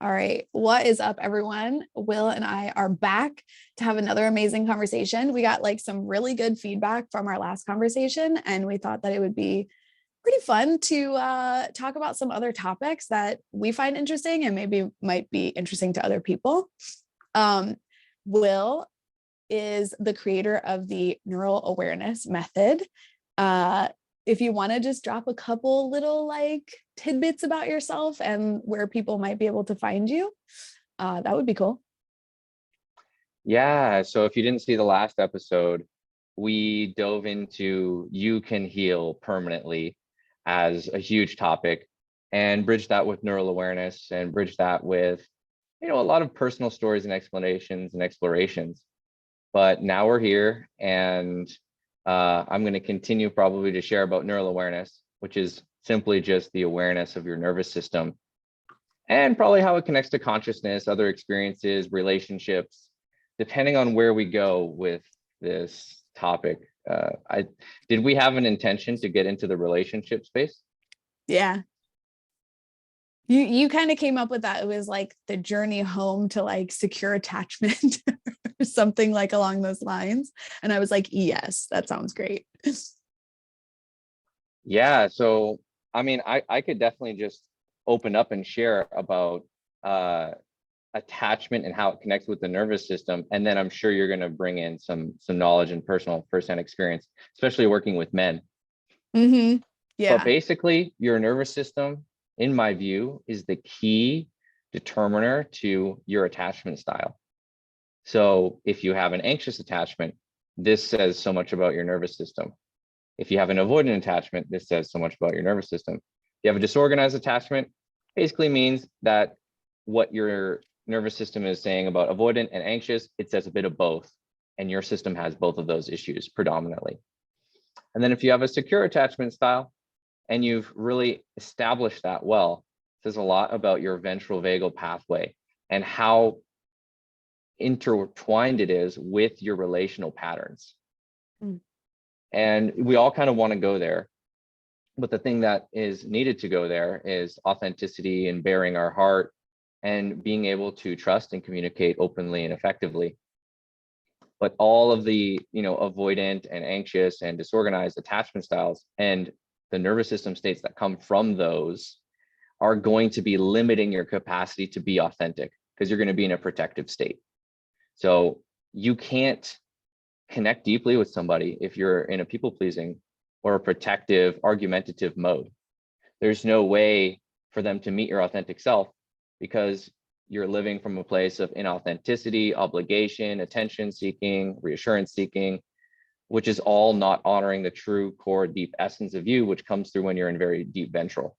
All right. What is up, everyone? Will and I are back to have another amazing conversation. We got like some really good feedback from our last conversation, and we thought that it would be pretty fun to talk about some other topics that we find interesting and maybe might be interesting to other people. Will is the creator of the neural awareness method. If you want to just drop a couple little like tidbits about yourself and where people might be able to find you, that would be cool. Yeah, so if you didn't see the last episode, we dove into you can heal permanently as a huge topic and bridged that with neural awareness and bridged that with, a lot of personal stories and explanations and explorations. But now we're here, and I'm going to continue probably to share about neural awareness, which is simply just the awareness of your nervous system and probably how it connects to consciousness, other experiences, relationships, depending on where we go with this topic. Did we have an intention to get into the relationship space? Yeah. You kind of came up with that. It was like the journey home to like secure attachment or something like along those lines. And I was like, yes, that sounds great. Yeah, so I mean, I could definitely just open up and share about attachment and how it connects with the nervous system, and then I'm sure you're going to bring in some knowledge and personal firsthand experience, especially working with men. Mm-hmm. Yeah. But basically, your nervous system, in my view, is the key determiner to your attachment style. So if you have an anxious attachment, this says so much about your nervous system. If you have an avoidant attachment, this says so much about your nervous system. If you have a disorganized attachment, basically means that what your nervous system is saying about avoidant and anxious, it says a bit of both. And your system has both of those issues predominantly. And then if you have a secure attachment style and you've really established that well, it says a lot about your ventral vagal pathway and how intertwined it is with your relational patterns. And we all kind of want to go there. But the thing that is needed to go there is authenticity and bearing our heart and being able to trust and communicate openly and effectively. But all of the, avoidant and anxious and disorganized attachment styles and the nervous system states that come from those are going to be limiting your capacity to be authentic because you're going to be in a protective state. So you can't connect deeply with somebody if you're in a people-pleasing or a protective, argumentative mode. There's no way for them to meet your authentic self because you're living from a place of inauthenticity, obligation, attention seeking, reassurance seeking, which is all not honoring the true core deep essence of you, which comes through when you're in very deep ventral.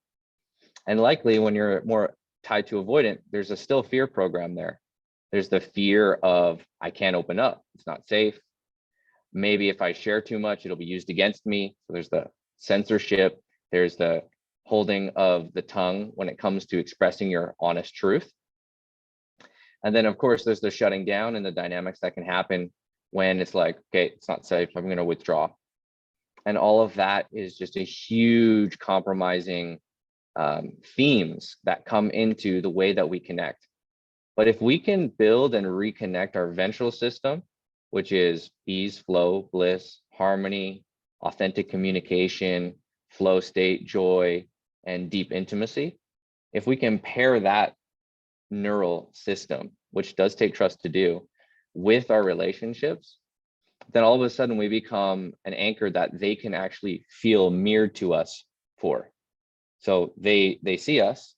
And likely when you're more tied to avoidant, there's a still fear program there. There's the fear of, I can't open up, it's not safe. Maybe if I share too much, it'll be used against me. So there's the censorship, there's the holding of the tongue when it comes to expressing your honest truth. And then of course, there's the shutting down and the dynamics that can happen when it's like, okay, it's not safe, I'm going to withdraw. And all of that is just a huge compromising themes that come into the way that we connect. But if we can build and reconnect our ventral system, which is ease, flow, bliss, harmony, authentic communication, flow state, joy, and deep intimacy, if we can pair that neural system, which does take trust to do, with our relationships, then all of a sudden we become an anchor that they can actually feel mirrored to us for. So they see us,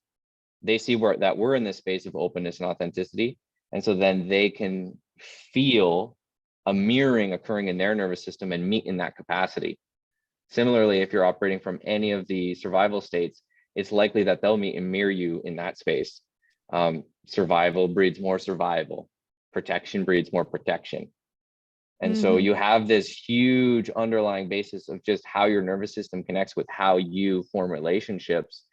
they see that we're in this space of openness and authenticity, and so then they can feel a mirroring occurring in their nervous system and meet in that capacity. Similarly, if you're operating from any of the survival states, it's likely that they'll meet and mirror you in that space. Survival breeds more survival. Protection breeds more protection. And so you have this huge underlying basis of just how your nervous system connects with how you form relationships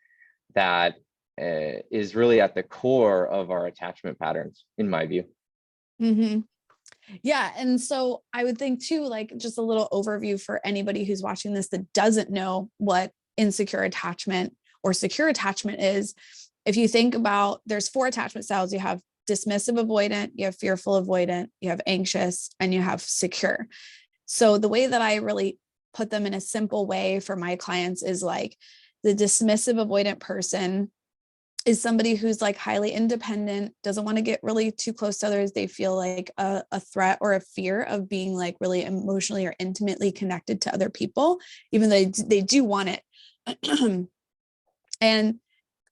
that is really at the core of our attachment patterns, in my view. Yeah. And so I would think too, like just a little overview for anybody who's watching this that doesn't know what insecure attachment or secure attachment is. if you think about, there's 4 attachment styles. You have dismissive avoidant, you have fearful avoidant, you have anxious, and you have secure. So the way that I really put them in a simple way for my clients is like, the dismissive avoidant person is somebody who's like highly independent, doesn't want to get really too close to others. They feel like a threat or a fear of being like really emotionally or intimately connected to other people, even though they do want it. And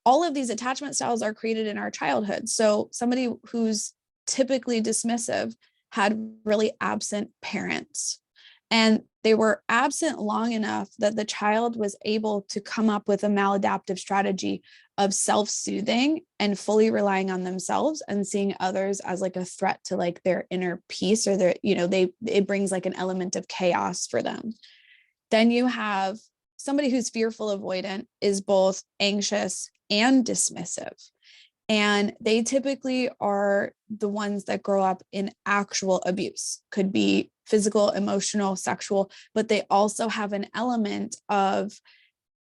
all of these attachment styles are created in our childhood. So somebody who's typically dismissive had really absent parents, and they were absent long enough that the child was able to come up with a maladaptive strategy of self-soothing and fully relying on themselves and seeing others as like a threat to like their inner peace, or their, it brings like an element of chaos for them. Then you have somebody who's fearful avoidant, is both anxious and dismissive. And they typically are the ones that grow up in actual abuse, could be physical, emotional, sexual, but they also have an element of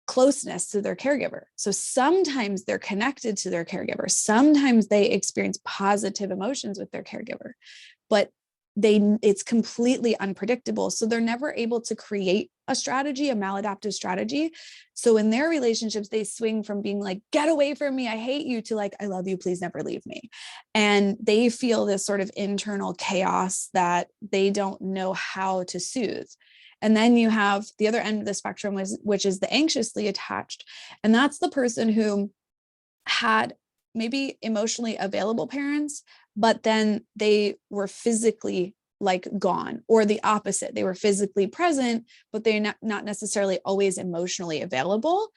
closeness to their caregiver. So sometimes they're connected to their caregiver. Sometimes they experience positive emotions with their caregiver, but it's completely unpredictable. So they're never able to create a strategy, a maladaptive strategy. So in their relationships, they swing from being like, get away from me, I hate you, to like, I love you, please never leave me. And they feel this sort of internal chaos that they don't know how to soothe. And then you have the other end of the spectrum, which is the anxiously attached. And that's the person who had maybe emotionally available parents, but then they were physically like gone, or the opposite. They were physically present, but they're not necessarily always emotionally available.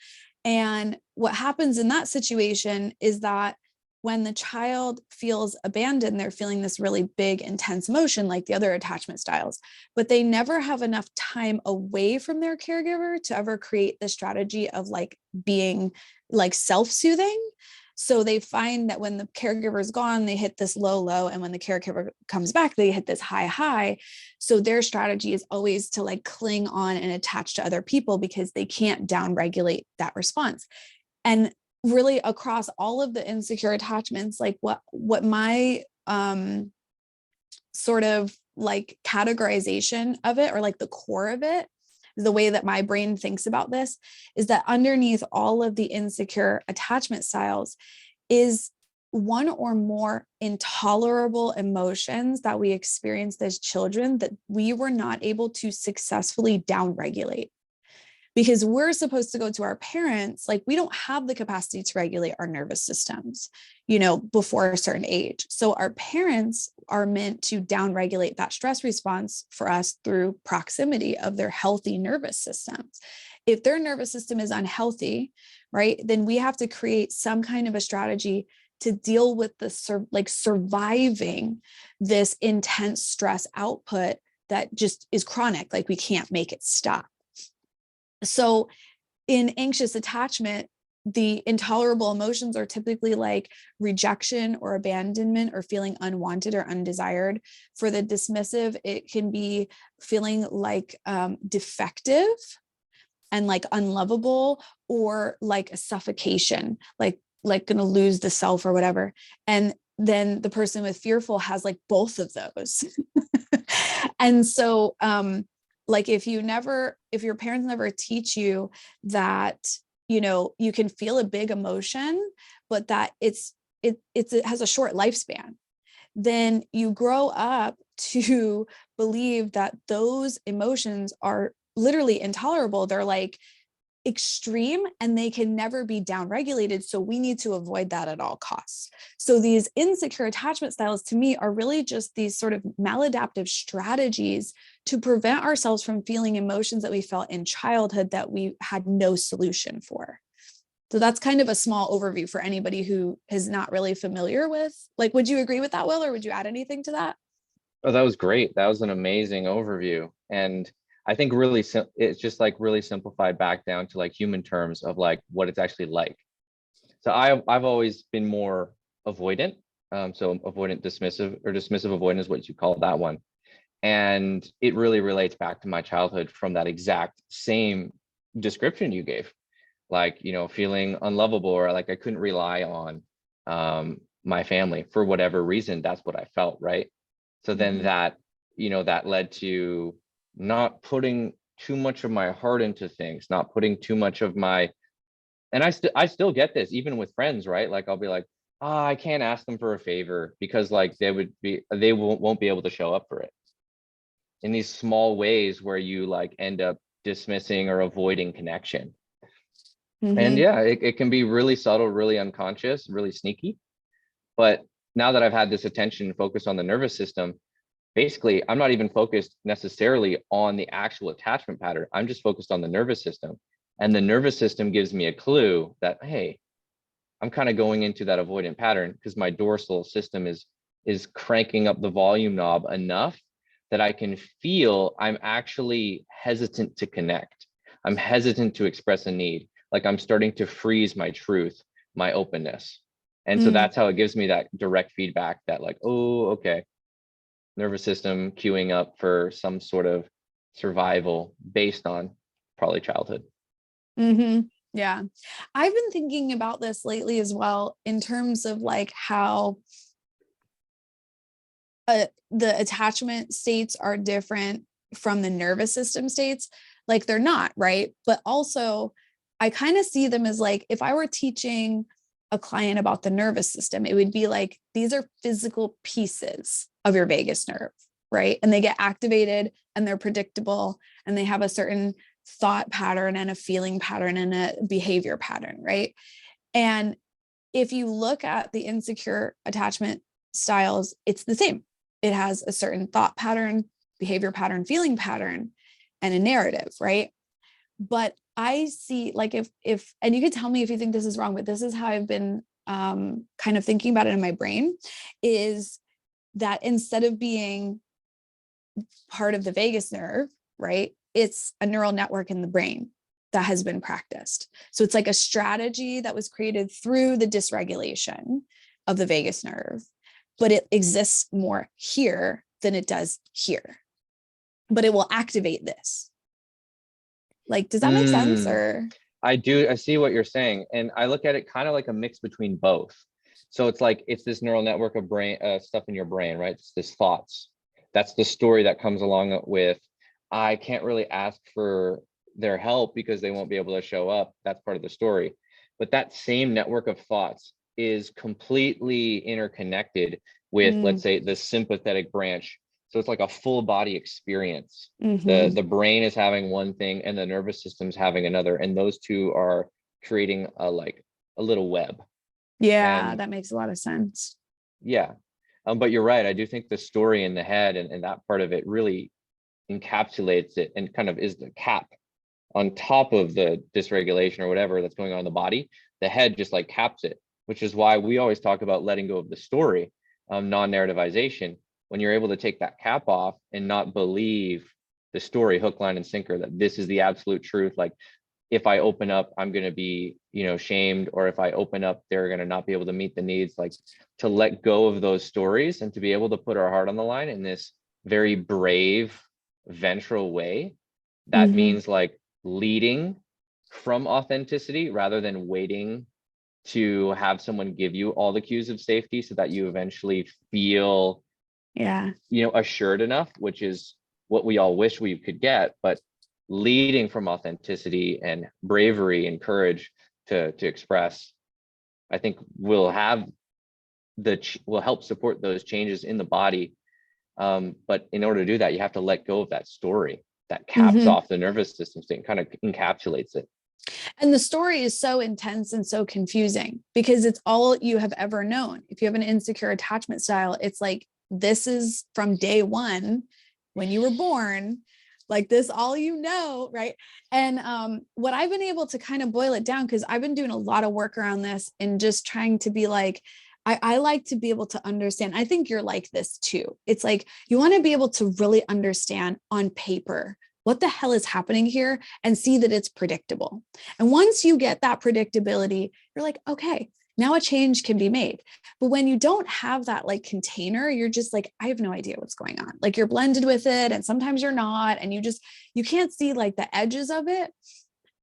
And what happens in that situation is that when the child feels abandoned, they're feeling this really big, intense emotion like the other attachment styles, but they never have enough time away from their caregiver to ever create the strategy of like being like self-soothing. So they find that when the caregiver is gone, they hit this low, low. And when the caregiver comes back, they hit this high, high. So their strategy is always to like cling on and attach to other people because they can't downregulate that response. And really across all of the insecure attachments, like what my sort of like categorization of it, or like the core of it, the way that my brain thinks about this, is that underneath all of the insecure attachment styles is one or more intolerable emotions that we experienced as children that we were not able to successfully downregulate. Because we're supposed to go to our parents, like we don't have the capacity to regulate our nervous systems, before a certain age. So our parents are meant to downregulate that stress response for us through proximity of their healthy nervous systems. If their nervous system is unhealthy, right, then we have to create some kind of a strategy to deal with the surviving this intense stress output that just is chronic, like we can't make it stop. So in anxious attachment, the intolerable emotions are typically like rejection or abandonment or feeling unwanted or undesired. For the dismissive, it can be feeling like defective and like unlovable, or like a suffocation, like going to lose the self or whatever. And then the person with fearful has like both of those. And so like if your parents never teach you that, you can feel a big emotion, but that it has a short lifespan, then you grow up to believe that those emotions are literally intolerable. They're like extreme and they can never be downregulated. So we need to avoid that at all costs. So these insecure attachment styles to me are really just these sort of maladaptive strategies to prevent ourselves from feeling emotions that we felt in childhood that we had no solution for. So that's kind of a small overview for anybody who is not really familiar with. Like, would you agree with that, Will, or would you add anything to that? Oh, that was great. That was an amazing overview. And I think really it's just like really simplified back down to like human terms of like what it's actually like. So I've always been more avoidant. So avoidant dismissive, or dismissive avoidant is what you call that one. And it really relates back to my childhood from that exact same description you gave. like, feeling unlovable, or like I couldn't rely on my family for whatever reason. That's what I felt, right? So then Mhm. that led to not putting too much of my heart into things, not putting too much of my, and I still get this even with friends, right? Like I'll be like, I can't ask them for a favor because like they won't be able to show up for it, in these small ways where you like end up dismissing or avoiding connection. And Mhm. yeah, it can be really subtle, really unconscious, really sneaky. But now that I've had this attention focused on the nervous system, basically I'm not even focused necessarily on the actual attachment pattern. I'm just focused on the nervous system. And the nervous system gives me a clue that, hey, I'm kind of going into that avoidant pattern because my dorsal system is cranking up the volume knob enough that I can feel I'm actually hesitant to connect. I'm hesitant to express a need. Like I'm starting to freeze my truth, my openness. And so Mm. that's how it gives me that direct feedback that like, oh, okay, nervous system queuing up for some sort of survival based on probably childhood. Mhm. Yeah. I've been thinking about this lately as well in terms of like how the attachment states are different from the nervous system states. Like they're not, right? But also, I kind of see them as like if I were teaching a client about the nervous system, it would be like these are physical pieces of your vagus nerve, right? And they get activated and they're predictable and they have a certain thought pattern and a feeling pattern and a behavior pattern, right? And if you look at the insecure attachment styles, it's the same. It has a certain thought pattern, behavior pattern, feeling pattern, and a narrative, right? But I see like if and you could tell me if you think this is wrong, but this is how I've been kind of thinking about it in my brain, is that instead of being part of the vagus nerve, right, it's a neural network in the brain that has been practiced. So it's like a strategy that was created through the dysregulation of the vagus nerve, but it exists more here than it does here. But it will activate this. Like, does that make sense? Mm. Or I do. I see what you're saying. And I look at it kind of like a mix between both. So it's like, it's this neural network of brain stuff in your brain, right? It's this thoughts. That's the story that comes along with, I can't really ask for their help because they won't be able to show up. That's part of the story. But that same network of thoughts is completely interconnected with, let's say, the sympathetic branch. So it's like a full body experience. The brain is having one thing and the nervous system's having another, and those two are creating a little web. yeah, And that makes a lot of sense. yeah, but you're right. I do think the story in the head and that part of it really encapsulates it and kind of is the cap on top of the dysregulation or whatever that's going on in the body. The head just like caps it, which is why we always talk about letting go of the story, non-narrativization. When you're able to take that cap off and not believe the story hook, line, and sinker, that this is the absolute truth. Like if I open up, I'm going to be, shamed, or if I open up, they're going to not be able to meet the needs. Like to let go of those stories and to be able to put our heart on the line in this very brave, ventral way. That Mm-hmm. means like leading from authenticity rather than waiting to have someone give you all the cues of safety so that you eventually feel, Yeah. assured enough, which is what we all wish we could get. But leading from authenticity and bravery and courage to express, I think will have will help support those changes in the body. But in order to do that, you have to let go of that story that caps Mm-hmm. off the nervous system state and kind of encapsulates it. And the story is so intense and so confusing because it's all you have ever known. If you have an insecure attachment style, it's like this is from day one when you were born, like this, all you know, right? And what I've been able to kind of boil it down, because I've been doing a lot of work around this and just trying to be like, I like to be able to understand. I think you're like this too. It's like you want to be able to really understand on paper what the hell is happening here and see that it's predictable. And once you get that predictability, you're like, okay, now a change can be made. But when you don't have that like container, you're just like, I have no idea what's going on. Like you're blended with it and sometimes you're not. And you can't see like the edges of it.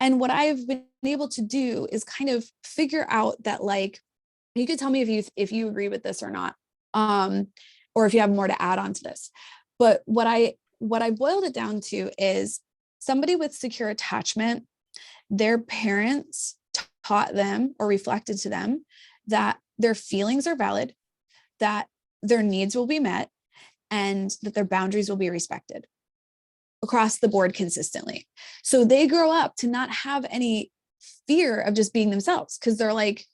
And what I've been able to do is kind of figure out that, like, you could tell me if you agree with this or not, or if you have more to add on to this. But what I boiled it down to is somebody with secure attachment, their parents taught them or reflected to them that their feelings are valid, that their needs will be met, and that their boundaries will be respected across the board consistently. So they grow up to not have any fear of just being themselves, because they're like,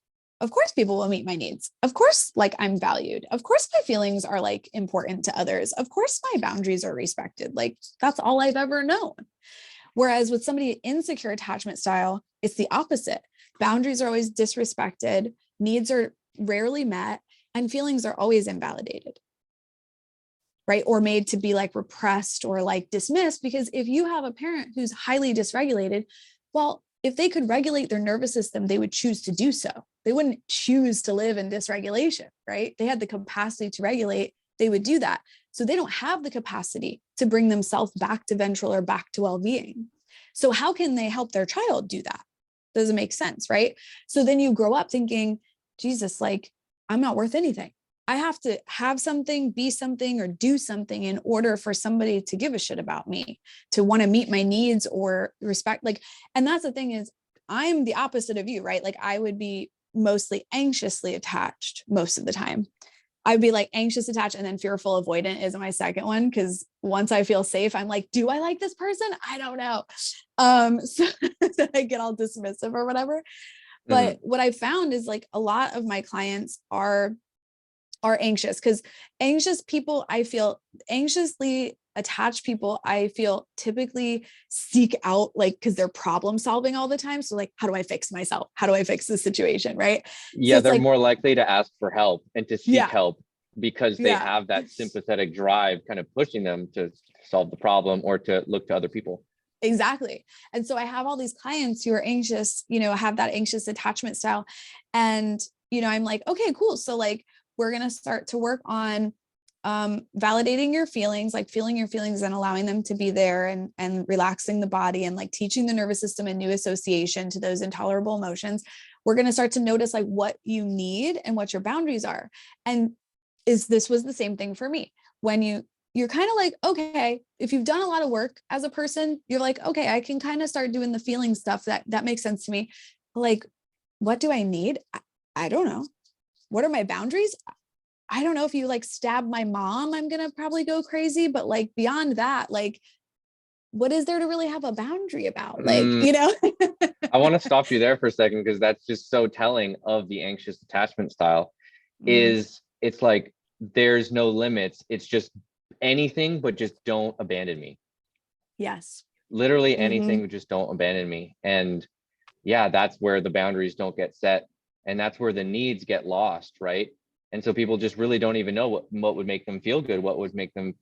of course people will meet my needs. Of course, like, I'm valued. Of course my feelings are like important to others. Of course my boundaries are respected. Like, that's all I've ever known. Whereas with somebody in secure attachment style, it's the opposite. Boundaries are always disrespected, needs are rarely met, and feelings are always invalidated, right? Or made to be like repressed or like dismissed. Because if you have a parent who's highly dysregulated, well, if they could regulate their nervous system, they would choose to do so. They wouldn't choose to live in dysregulation, right? They had the capacity to regulate, they would do that. So they don't have the capacity to bring themselves back to ventral or back to well-being. So how can they help their child do that? Doesn't make sense, right? So then you grow up thinking, Jesus, like, I'm not worth anything. I have to have something, be something, or do something in order for somebody to give a shit about me, to want to meet my needs or respect. Like, and that's the thing is, I'm the opposite of you, right? Like, I would be mostly anxiously attached most of the time. I'd be like anxious attached, and then fearful avoidant is my second one. Cause once I feel safe, I'm like, do I like this person? I don't know. So then I get all dismissive or whatever. But what I found is, like, a lot of my clients are anxious, because anxious people, I feel, anxiously attached people, I feel, typically seek out, like, because they're problem solving all the time. So like, how do I fix myself? How do I fix this situation? Right. So Yeah, it's they're like, more likely to ask for help and to seek yeah, help because they yeah, have that sympathetic drive kind of pushing them to solve the problem or to look to other people. exactly. And so I have all these clients who are anxious, have that anxious attachment style. And, I'm like, okay, cool. So like, we're going to start to work on validating your feelings, like feeling your feelings and allowing them to be there, and relaxing the body, and like teaching the nervous system a new association to those intolerable emotions. We're going to start to notice like what you need and what your boundaries are. And this was the same thing for me. When you're kind of like, okay, if you've done a lot of work as a person, you're like, okay, I can kind of start doing the feeling stuff that makes sense to me. Like, what do I need? I don't know. What are my boundaries? I don't know. If you like stab my mom, I'm going to probably go crazy. But like beyond that, like, what is there to really have a boundary about? Like, I want to stop you there for a second because that's just so telling of the anxious attachment style. Mm, It's like there's no limits. It's just anything, but just don't abandon me. yes. Literally Mm-hmm. anything, just don't abandon me. And yeah, that's where the boundaries don't get set. And that's where the needs get lost, right? And so people just really don't even know what would make them feel good, what would make them,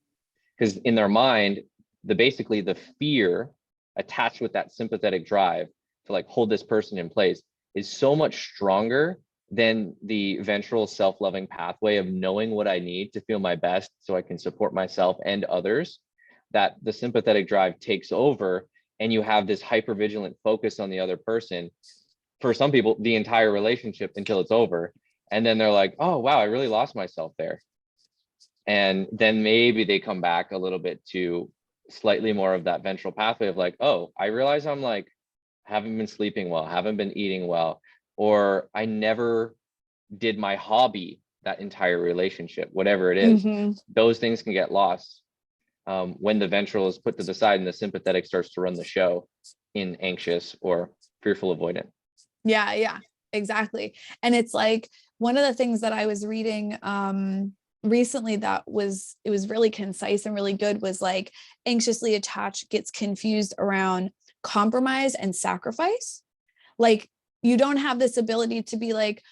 because in their mind, basically the fear attached with that sympathetic drive to like hold this person in place is so much stronger than the ventral self-loving pathway of knowing what I need to feel my best so I can support myself and others, that the sympathetic drive takes over and you have this hypervigilant focus on the other person, for some people the entire relationship until it's over, and then they're like, oh wow, I really lost myself there. And then maybe they come back a little bit to slightly more of that ventral pathway of like, oh, I realize I'm like, haven't been sleeping well, haven't been eating well, or I never did my hobby that entire relationship, whatever it is. Mm-hmm. Those things can get lost when the ventral is put to the side and the sympathetic starts to run the show in anxious or fearful avoidant. Yeah, yeah, exactly. And it's like one of the things that I was reading recently that was really concise and really good was like anxiously attached gets confused around compromise and sacrifice. Like, you don't have this ability to be like,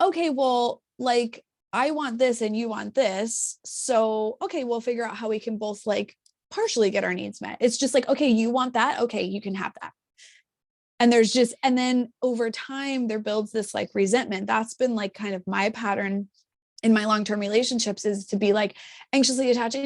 okay, well, like, I want this and you want this. So, okay, we'll figure out how we can both like partially get our needs met. It's just like, okay, you want that. Okay, you can have that. And then over time, there builds this like resentment. That's been like kind of my pattern in my long-term relationships, is to be like anxiously attached,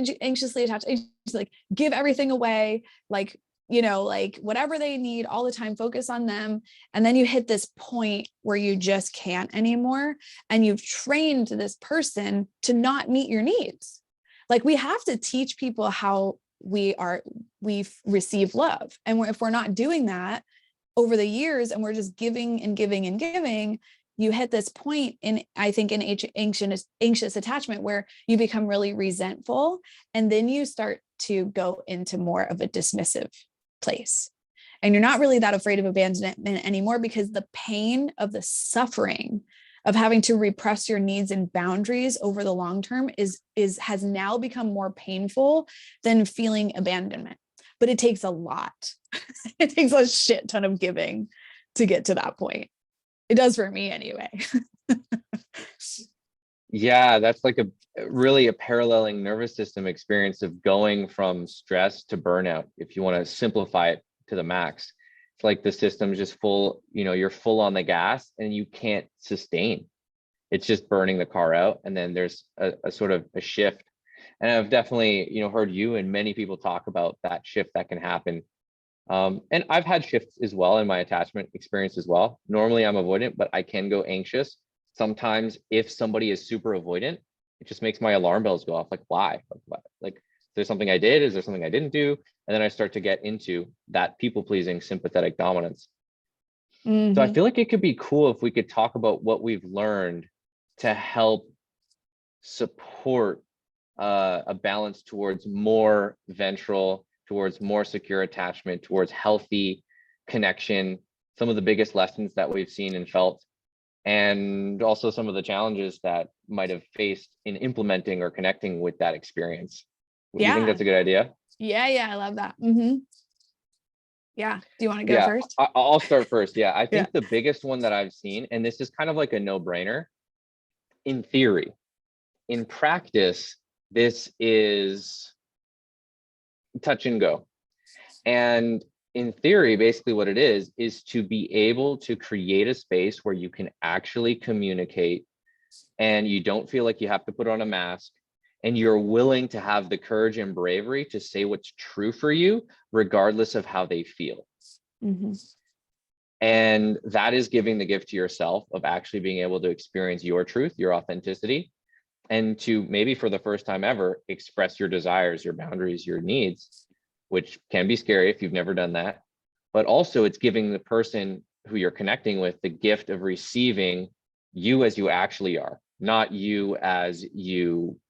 like give everything away, like like whatever they need all the time, focus on them. And then you hit this point where you just can't anymore. And you've trained this person to not meet your needs. Like we have to teach people how we've received love. And if we're not doing that over the years and we're just giving and giving and giving, you hit this point in, I think, in anxious attachment where you become really resentful. And then you start to go into more of a dismissive place. And you're not really that afraid of abandonment anymore, because the pain of the suffering of having to repress your needs and boundaries over the long term has now become more painful than feeling abandonment. But it takes a lot. It takes a shit ton of giving to get to that point. It does for me anyway. Yeah, that's like really a paralleling nervous system experience of going from stress to burnout, if you want to simplify it to the max. It's like the system's just full, you're full on the gas and you can't sustain. It's just burning the car out. And then there's a sort of a shift. And I've definitely, heard you and many people talk about that shift that can happen. And I've had shifts as well in my attachment experience as well. Normally I'm avoidant, but I can go anxious. Sometimes if somebody is super avoidant, it just makes my alarm bells go off. Like, why? Like, is there something I did? Is there something I didn't do? And then I start to get into that people-pleasing sympathetic dominance. So I feel like it could be cool if we could talk about what we've learned to help support a balance towards more ventral, towards more secure attachment, towards healthy connection, some of the biggest lessons that we've seen and felt, and also some of the challenges that might have faced in implementing or connecting with that experience. Do you think that's a good idea? Yeah, I love that. Yeah. Do you want to go first? I'll start first. Yeah, I think the biggest one that I've seen, and this is kind of like a no-brainer in theory, in practice, this is touch and go. And in theory, basically what it is to be able to create a space where you can actually communicate and you don't feel like you have to put on a mask, and you're willing to have the courage and bravery to say what's true for you, regardless of how they feel. And that is giving the gift to yourself of actually being able to experience your truth, your authenticity, and to maybe for the first time ever, express your desires, your boundaries, your needs, which can be scary if you've never done that. But also it's giving the person who you're connecting with the gift of receiving you as you actually are, not you as you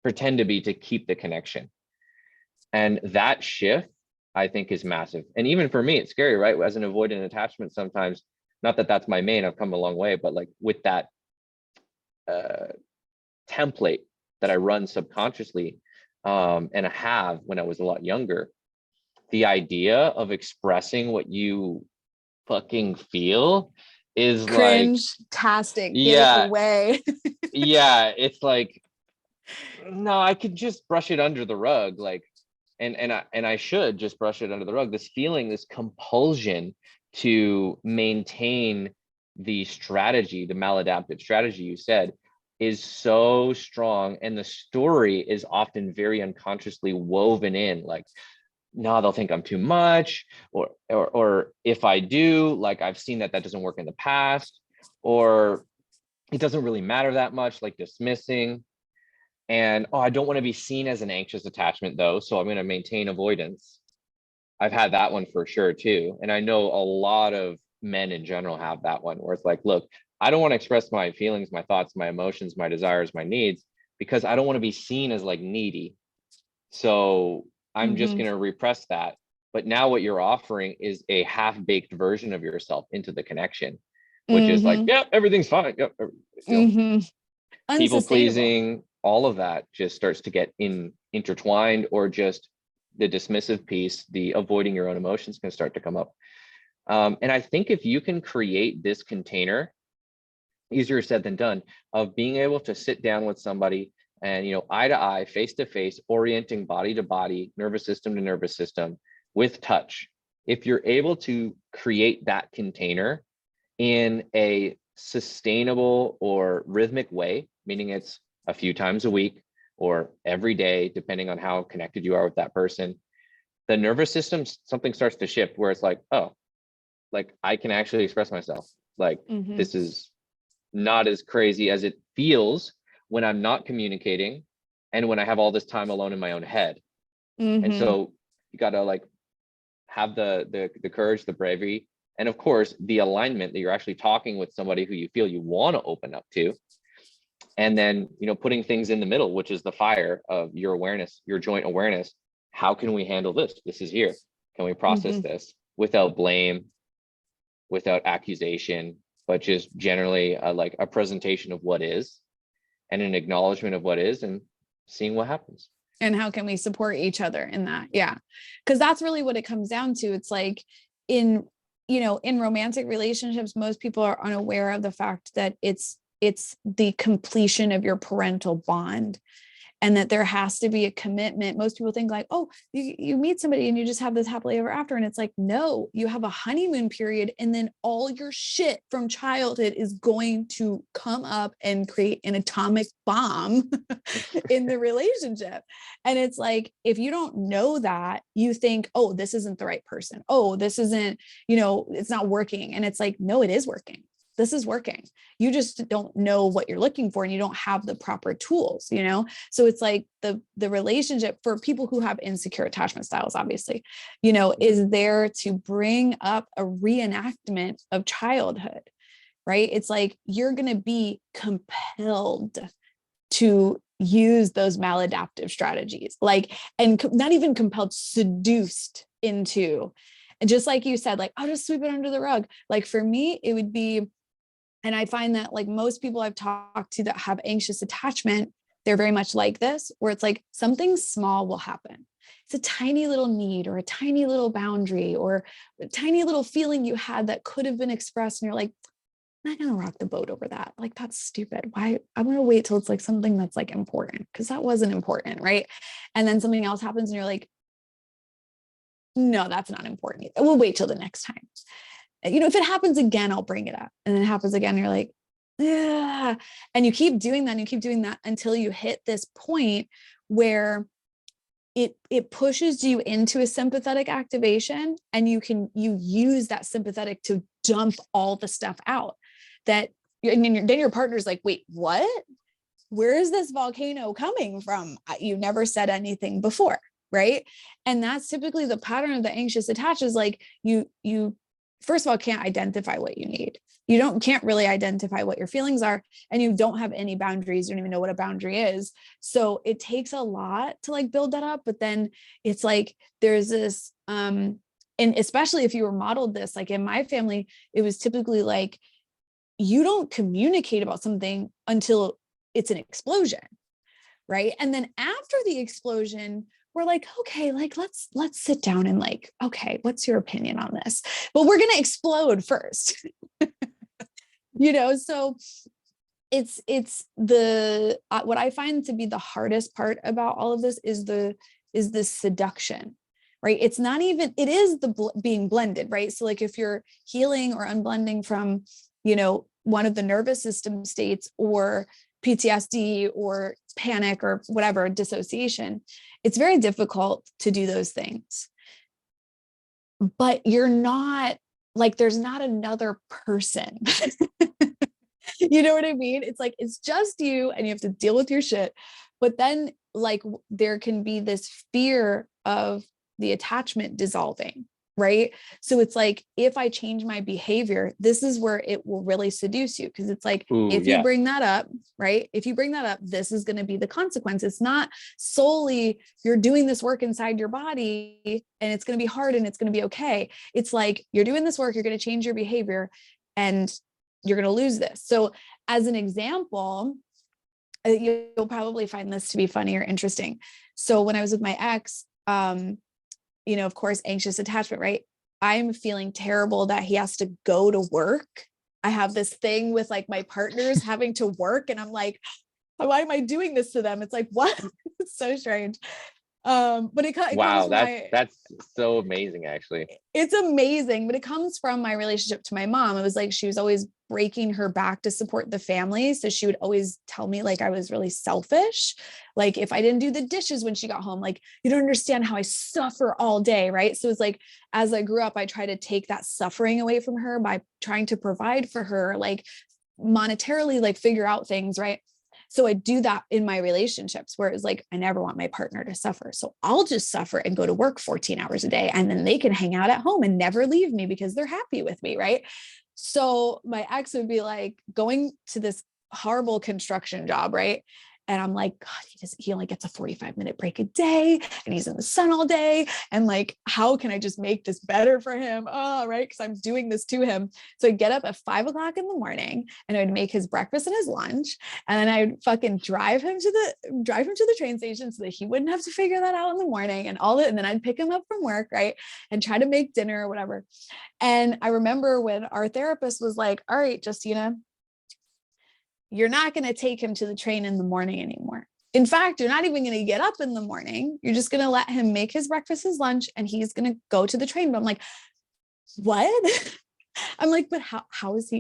pretend to be to keep the connection. And that shift, I think, is massive. And even for me, it's scary, right? As an avoidant attachment, sometimes, not that that's my main, I've come a long way, but like with that template that I run subconsciously, and I have when I was a lot younger, the idea of expressing what you fucking feel is cringe-tastic. Yeah, get away. Yeah, it's like, no, I could just brush it under the rug, like, and I should just brush it under the rug. This feeling, this compulsion to maintain the strategy, the maladaptive strategy you said, is so strong, and the story is often very unconsciously woven in, like, no, they'll think I'm too much, or if I do, like, I've seen that doesn't work in the past, or it doesn't really matter that much, like dismissing. And I don't want to be seen as an anxious attachment though, so I'm going to maintain avoidance. I've had that one for sure too. And I know a lot of men in general have that one, where it's like, look, I don't want to express my feelings, my thoughts, my emotions, my desires, my needs, because I don't want to be seen as like needy. So I'm just going to repress that. But now what you're offering is a half-baked version of yourself into the connection, which is like, yep, everything's fine. Yep. People pleasing, all of that just starts to get intertwined, or just the dismissive piece, the avoiding your own emotions, can start to come up. And I think if you can create this container, easier said than done, of being able to sit down with somebody and, eye to eye, face to face, orienting body to body, nervous system to nervous system with touch. If you're able to create that container in a sustainable or rhythmic way, meaning it's a few times a week or every day, depending on how connected you are with that person, the nervous system, something starts to shift where it's like, oh, like I can actually express myself. Like this is not as crazy as it feels when I'm not communicating and when I have all this time alone in my own head. And so you got to like have the courage, the bravery, and of course the alignment that you're actually talking with somebody who you feel you want to open up to. And then, you know, putting things in the middle, which is the fire of your awareness, your joint awareness. How can we handle this? This is here. Can we process this without blame, without accusation, but just generally like a presentation of what is and an acknowledgement of what is and seeing what happens. And how can we support each other in that? Yeah. Because that's really what it comes down to. It's like in romantic relationships, most people are unaware of the fact that it's the completion of your parental bond, and that there has to be a commitment. Most people think like, oh, you meet somebody and you just have this happily ever after. And it's like, no, you have a honeymoon period. And then all your shit from childhood is going to come up and create an atomic bomb in the relationship. And it's like, if you don't know that, you think, oh, this isn't the right person. Oh, this isn't, it's not working. And it's like, no, it is working. This is working. You just don't know what you're looking for and you don't have the proper tools, So it's like the relationship for people who have insecure attachment styles, obviously, is there to bring up a reenactment of childhood, right? It's like, you're going to be compelled to use those maladaptive strategies, and not even compelled, seduced into. And just like you said, like, I'll just sweep it under the rug. Like for me, it would be, and I find that like most people I've talked to that have anxious attachment, they're very much like this, where it's like something small will happen. It's a tiny little need or a tiny little boundary or a tiny little feeling you had that could have been expressed. And you're like, I'm not going to rock the boat over that. Like, that's stupid. Why? I'm going to wait till it's like something that's like important, because that wasn't important. Right. And then something else happens and you're like, no, that's not important. We'll wait till the next time. If it happens again, I'll bring it up. And then it happens again. And you're like, yeah. And you keep doing that. And you keep doing that until you hit this point where it pushes you into a sympathetic activation. And you use that sympathetic to dump all the stuff out that, and then your partner's like, wait, what? Where is this volcano coming from? You never said anything before. Right. And that's typically the pattern of the anxious attach, is like you first of all, can't identify what you need. You can't really identify what your feelings are, and you don't have any boundaries. You don't even know what a boundary is. So it takes a lot to like build that up. But then it's like, there's this, and especially if you were modeled this, like in my family, it was typically like, you don't communicate about something until it's an explosion. Right. And then after the explosion, we're like, okay, like, let's sit down and like, okay, what's your opinion on this? But we're going to explode first, so it's the, what I find to be the hardest part about all of this is the seduction, right? It's not even, it is the being blended, right? So like if you're healing or unblending from, one of the nervous system states or PTSD or panic or whatever, dissociation, it's very difficult to do those things. But you're not like, there's not another person. You know what I mean? It's like, it's just you and you have to deal with your shit. But then like there can be this fear of the attachment dissolving. Right. So it's like, if I change my behavior, this is where it will really seduce you. Cause it's like, if you bring that up, right. If you bring that up, this is going to be the consequence. It's not solely you're doing this work inside your body and it's going to be hard and it's going to be okay. It's like, you're doing this work, you're going to change your behavior and you're going to lose this. So as an example, you'll probably find this to be funny or interesting. So when I was with my ex, of course, anxious attachment, right? I'm feeling terrible that he has to go to work. I have this thing with like my partners having to work. And I'm like, why am I doing this to them? It's like, what? It's so strange. But it comes from that's so amazing, actually. It's amazing, but it comes from my relationship to my mom. It was like, she was always breaking her back to support the family. So she would always tell me like I was really selfish. Like if I didn't do the dishes when she got home, like you don't understand how I suffer all day, right? So it's like as I grew up, I tried to take that suffering away from her by trying to provide for her, like monetarily, like figure out things, right? So I do that in my relationships where it's like, I never want my partner to suffer. So I'll just suffer and go to work 14 hours a day. And then they can hang out at home and never leave me because they're happy with me. Right. So my ex would be like going to this horrible construction job. Right. And I'm like, God, he only gets a 45-minute break a day and he's in the sun all day. And like, how can I just make this better for him? Oh, right. Cause I'm doing this to him. So I'd get up at 5 o'clock in the morning and I'd make his breakfast and his lunch. And then I'd fucking drive him to the train station so that he wouldn't have to figure that out in the morning and all that. And then I'd pick him up from work. Right. And try to make dinner or whatever. And I remember when our therapist was like, all right, Justina, you're not going to take him to the train in the morning anymore. In fact, you're not even going to get up in the morning. You're just going to let him make his breakfast, his lunch, and he's going to go to the train. But I'm like, what? I'm like, but how is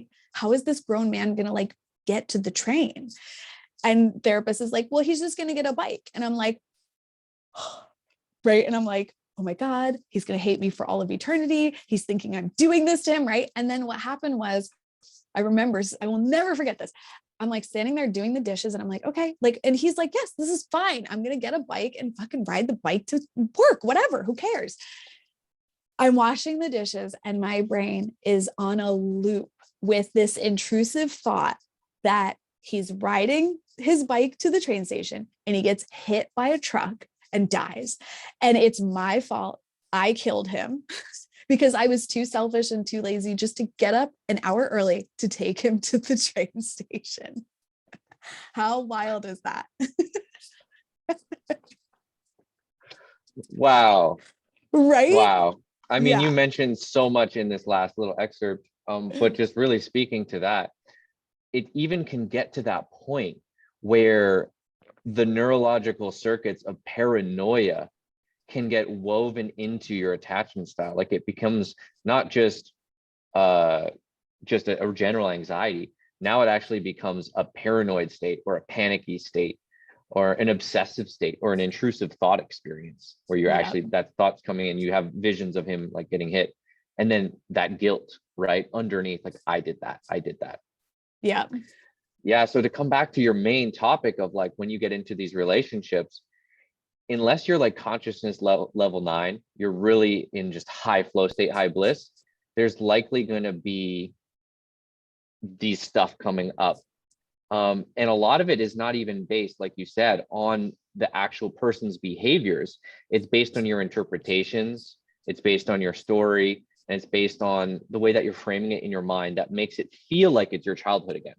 this grown man going to like get to the train? And therapist is like, well, he's just going to get a bike. And I'm like, right. And I'm like, oh my God, he's going to hate me for all of eternity. He's thinking I'm doing this to him. Right. And then what happened was, I remember, I will never forget this. I'm like standing there doing the dishes and I'm like, okay, like, and he's like, yes, this is fine. I'm going to get a bike and fucking ride the bike to work, whatever, who cares? I'm washing the dishes and my brain is on a loop with this intrusive thought that he's riding his bike to the train station and he gets hit by a truck and dies. And it's my fault. I killed him. Because I was too selfish and too lazy just to get up an hour early to take him to the train station. How wild is that? Wow. Right? Wow. I mean, Yeah. you mentioned so much in this last little excerpt, but just really speaking to that, it even can get to that point where the neurological circuits of paranoia can get woven into your attachment style. Like it becomes not just a general anxiety. Now it actually becomes a paranoid state or a panicky state or an obsessive state or an intrusive thought experience where you're actually, that thought's coming in, you have visions of him like getting hit. And then that guilt, right? Underneath, like, I did that. Yeah. Yeah. So to come back to your main topic of like, when you get into these relationships, unless you're like consciousness level 9, you're really in just high flow state, high bliss, there's likely going to be these stuff coming up. And a lot of it is not even based, like you said, on the actual person's behaviors. It's based on your interpretations. It's based on your story. And it's based on the way that you're framing it in your mind that makes it feel like it's your childhood again.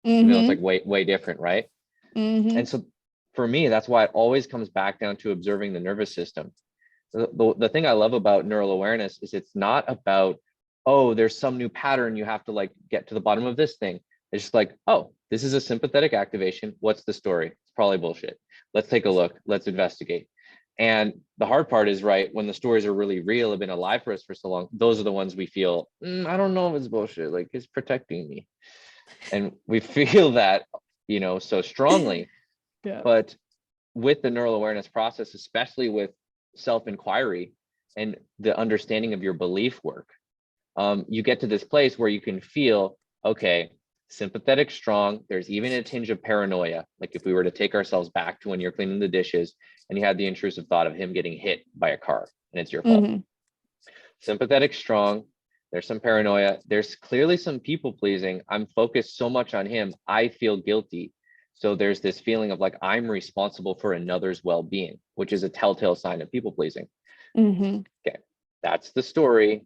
Even though it's like way different, right? And so for me, that's why it always comes back down to observing the nervous system. The thing I love about neural awareness is it's not about, oh, there's some new pattern, you have to like get to the bottom of this thing. It's just like, oh, this is a sympathetic activation. What's the story? It's probably bullshit. Let's take a look. Let's investigate. And the hard part is, right, when the stories are really real, have been alive for us for so long, those are the ones we feel, I don't know if it's bullshit. Like, it's protecting me. And we feel that, so strongly. Yeah. But with the neural awareness process, especially with self-inquiry and the understanding of your belief work, you get to this place where you can feel, okay, sympathetic, strong. There's even a tinge of paranoia. Like if we were to take ourselves back to when you're cleaning the dishes and you had the intrusive thought of him getting hit by a car and it's your fault. Sympathetic, strong. There's some paranoia. There's clearly some people pleasing. I'm focused so much on him. I feel guilty. So there's this feeling of like, I'm responsible for another's well-being, which is a telltale sign of people pleasing. Okay, that's the story.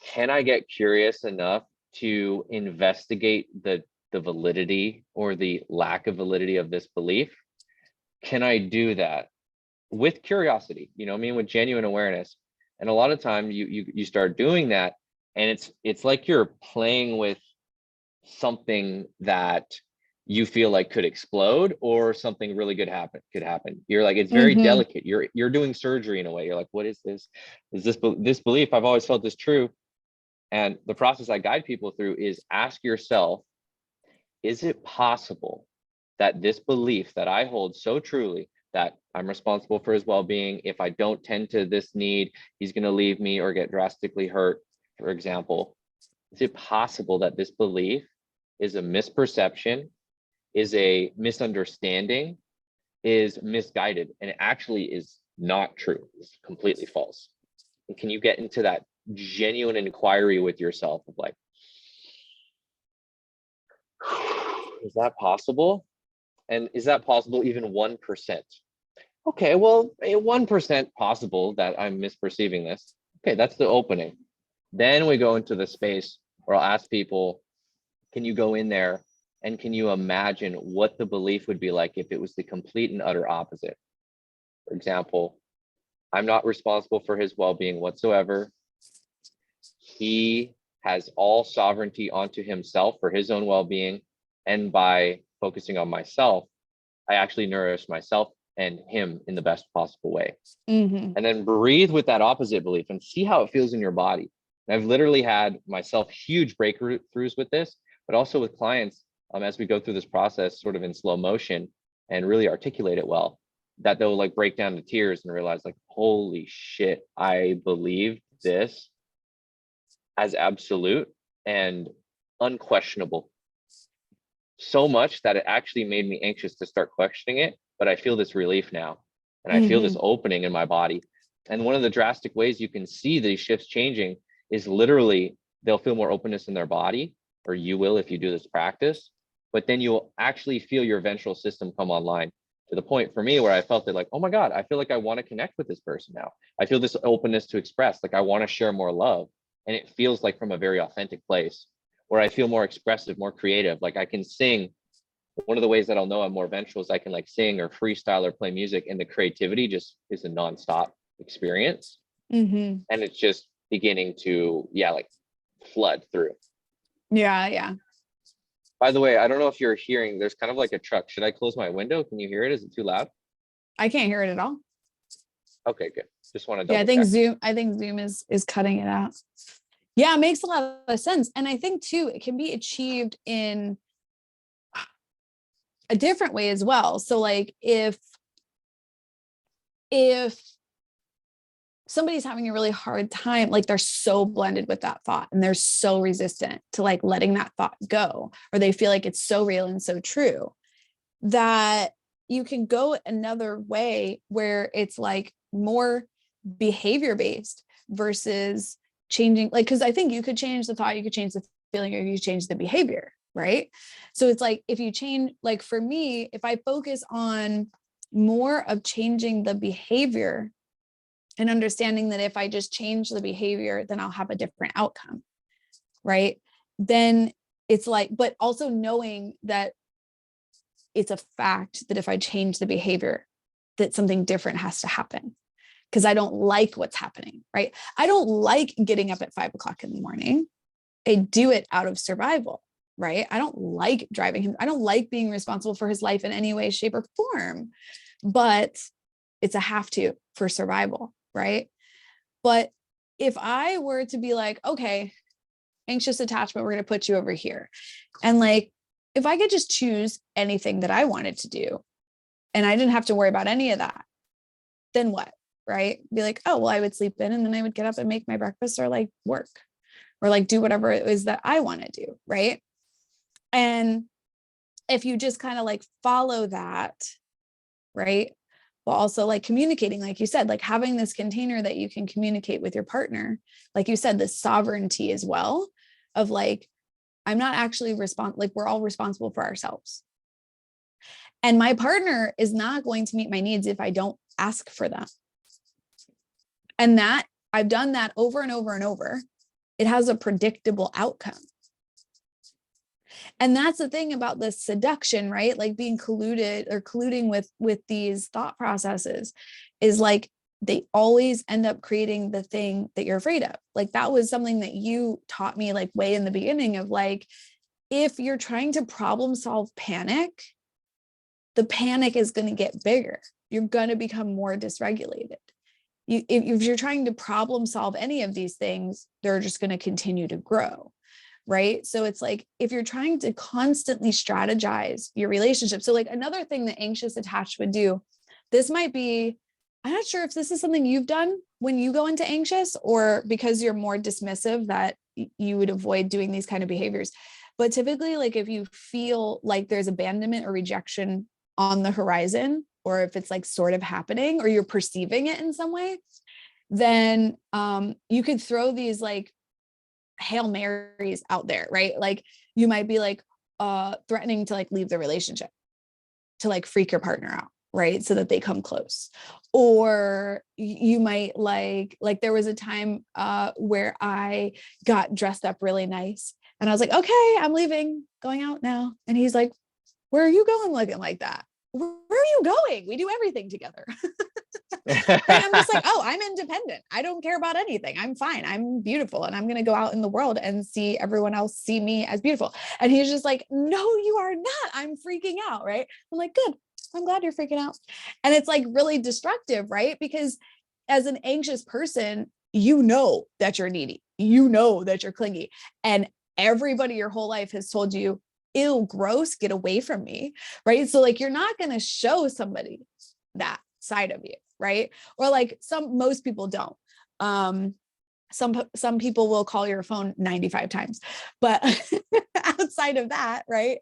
Can I get curious enough to investigate the validity or the lack of validity of this belief? Can I do that with curiosity, with genuine awareness? And a lot of time you start doing that, and it's like you're playing with something that you feel like could explode or something really good could happen. You're like, it's very delicate. You're doing surgery in a way. You're like, what is this? Is this belief I've always felt is true? And the process I guide people through is ask yourself, is it possible that this belief that I hold so truly, that I'm responsible for his well-being, if I don't tend to this need, he's going to leave me or get drastically hurt, for example, is it possible that this belief is a misperception, is a misunderstanding, is misguided, and it actually is not true? It's completely false. And can you get into that genuine inquiry with yourself of like, is that possible? And is that possible even 1%? Okay, well, 1% possible that I'm misperceiving this. Okay, that's the opening. Then we go into the space where I'll ask people, can you go in there and can you imagine what the belief would be like if it was the complete and utter opposite? For example, I'm not responsible for his well-being whatsoever. He has all sovereignty onto himself for his own well-being. And by focusing on myself, I actually nourish myself and him in the best possible way. Mm-hmm. And then breathe with that opposite belief and see how it feels in your body. And I've literally had myself huge breakthroughs with this, but also with clients as we go through this process sort of in slow motion and really articulate it well, that they'll like break down to tears and realize like, holy shit, I believe this as absolute and unquestionable. So much that it actually made me anxious to start questioning it, but I feel this relief now. And I feel this opening in my body. And one of the drastic ways you can see these shifts changing is literally they'll feel more openness in their body, or you will if you do this practice, but then you'll actually feel your ventral system come online to the point for me where I felt it like, oh my God, I feel like I want to connect with this person now. I feel this openness to express, like I want to share more love. And it feels like from a very authentic place where I feel more expressive, more creative. Like I can sing. One of the ways that I'll know I'm more ventral is I can like sing or freestyle or play music, and the creativity just is a nonstop experience. And it's just beginning to, like flood through. Yeah. By the way, I don't know if you're hearing, there's kind of like a truck. Should I close my window? Can you hear it? Is it too loud? I can't hear it at all. Okay, good. Just want to double I think Zoom is cutting it out. Yeah, it makes a lot of sense. And I think too, it can be achieved in a different way as well. So like if somebody's having a really hard time, like they're so blended with that thought and they're so resistant to like letting that thought go, or they feel like it's so real and so true, that you can go another way where it's like more behavior based versus changing, like, because I think you could change the thought, you could change the feeling, or you change the behavior, right? So it's like if you change, like for me, if I focus on more of changing the behavior and understanding that if I just change the behavior, then I'll have a different outcome, right? Then it's like, but also knowing that it's a fact that if I change the behavior, that something different has to happen, because I don't like what's happening, right? I don't like getting up at 5 o'clock in the morning. I do it out of survival, right? I don't like driving him. I don't like being responsible for his life in any way, shape, or form, but it's a have to for survival, right? But if I were to be like, okay, anxious attachment, we're going to put you over here. And like, if I could just choose anything that I wanted to do and I didn't have to worry about any of that, then what? Right? Be like, oh, well, I would sleep in and then I would get up and make my breakfast, or like work, or like do whatever it is that I want to do. Right. And if you just kind of like follow that, right, while also like communicating, like you said, like having this container that you can communicate with your partner, like you said, the sovereignty as well of like, I'm not actually like we're all responsible for ourselves. And my partner is not going to meet my needs if I don't ask for them. And that I've done that over and over and over. It has a predictable outcome. And that's the thing about this seduction, right? Like being colluding with these thought processes is like, they always end up creating the thing that you're afraid of. Like that was something that you taught me like way in the beginning of like, if you're trying to problem solve panic, the panic is going to get bigger. You're going to become more dysregulated. if you're trying to problem solve any of these things, they're just going to continue to grow. Right. So it's like, if you're trying to constantly strategize your relationship. So like another thing that anxious attached would do, this might be, I'm not sure if this is something you've done when you go into anxious, or because you're more dismissive that you would avoid doing these kind of behaviors. But typically, like if you feel like there's abandonment or rejection on the horizon, or if it's like sort of happening, or you're perceiving it in some way, then you could throw these like Hail Marys out there, right? Like you might be like threatening to like leave the relationship to like freak your partner out, right? So that they come close. Or you might like there was a time where I got dressed up really nice and I was like, okay, I'm leaving, going out now. And he's like, where are you going looking like that? Where are you going? We do everything together. Right? I'm just like, oh, I'm independent. I don't care about anything. I'm fine. I'm beautiful. And I'm going to go out in the world and see everyone else see me as beautiful. And he's just like, no, you are not. I'm freaking out. Right. I'm like, good. I'm glad you're freaking out. And it's like really destructive, right? Because as an anxious person, you know that you're needy, you know that you're clingy, and everybody your whole life has told you, ew, gross, get away from me. Right. So like, you're not going to show somebody that side of you. Right. Or like most people don't. Some people will call your phone 95 times, but outside of that, right,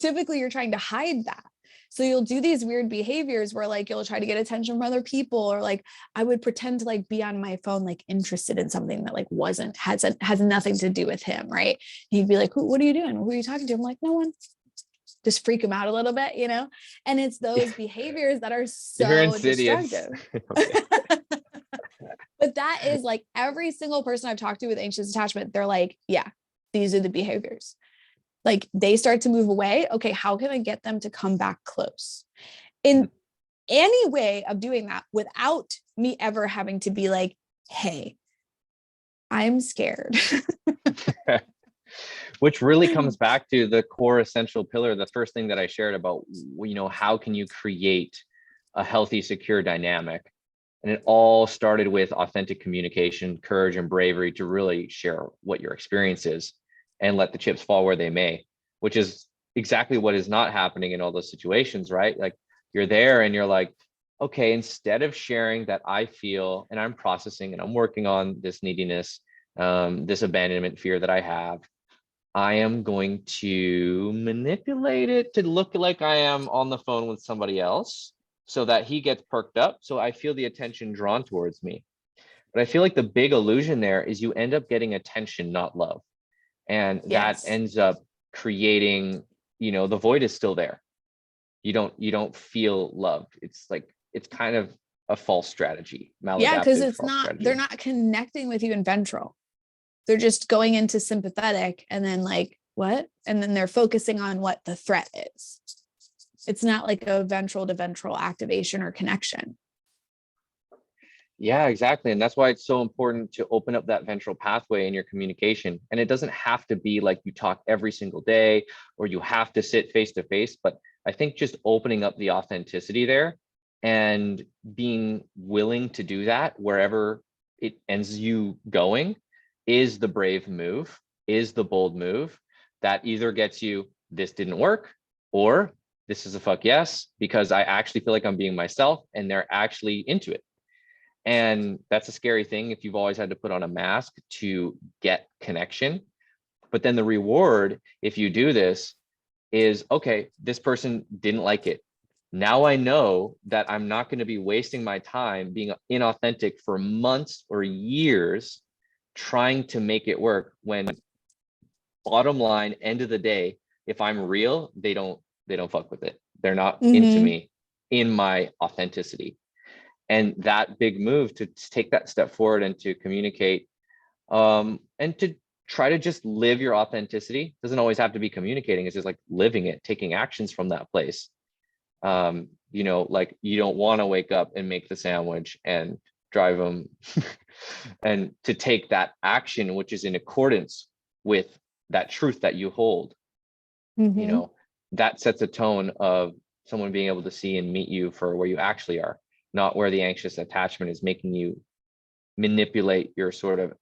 typically you're trying to hide that. So you'll do these weird behaviors where like you'll try to get attention from other people, or like I would pretend to like be on my phone like interested in something that like has nothing to do with him, right? He'd be like, what are you doing? Who are you talking to? I'm like, no one. Just freak him out a little bit, you know? And it's those behaviors that are You're so insidious. destructive. But that is like every single person I've talked to with anxious attachment, they're like, yeah, these are the behaviors. Like they start to move away. Okay, how can I get them to come back close? In any way of doing that without me ever having to be like, hey, I'm scared. Which really comes back to the core essential pillar, the first thing that I shared about, how can you create a healthy, secure dynamic? And it all started with authentic communication, courage, and bravery to really share what your experience is and let the chips fall where they may, which is exactly what is not happening in all those situations, right? Like you're there and you're like, okay, instead of sharing that I feel and I'm processing and I'm working on this neediness, this abandonment fear that I have, I am going to manipulate it to look like I am on the phone with somebody else so that he gets perked up. So I feel the attention drawn towards me. But I feel like the big illusion there is you end up getting attention, not love. And that Yes. ends up creating, the void is still there. You don't feel loved. It's like, it's kind of a false strategy, Yeah, because maladaptive false they're strategy. not connecting with you in ventral. They're just going into sympathetic and then like, what? And then they're focusing on what the threat is. It's not like a ventral to ventral activation or connection. Yeah, exactly. And that's why it's so important to open up that ventral pathway in your communication. And it doesn't have to be like you talk every single day or you have to sit face to face. But I think just opening up the authenticity there and being willing to do that wherever it ends you going is the brave move, is the bold move that either gets you, this didn't work, or this is a fuck yes, because I actually feel like I'm being myself and they're actually into it. And that's a scary thing if you've always had to put on a mask to get connection. But then the reward, if you do this, is okay, this person didn't like it. Now I know that I'm not going to be wasting my time being inauthentic for months or years trying to make it work, when bottom line, end of the day, if I'm real, they don't fuck with it. They're not into me in my authenticity. And that big move to take that step forward and to communicate, and to try to just live your authenticity. Doesn't always have to be communicating. It's just like living it, taking actions from that place. Like you don't want to wake up and make the sandwich and drive them and to take that action, which is in accordance with that truth that you hold, that sets a tone of someone being able to see and meet you for where you actually are. not where the anxious attachment is making you manipulate your sort of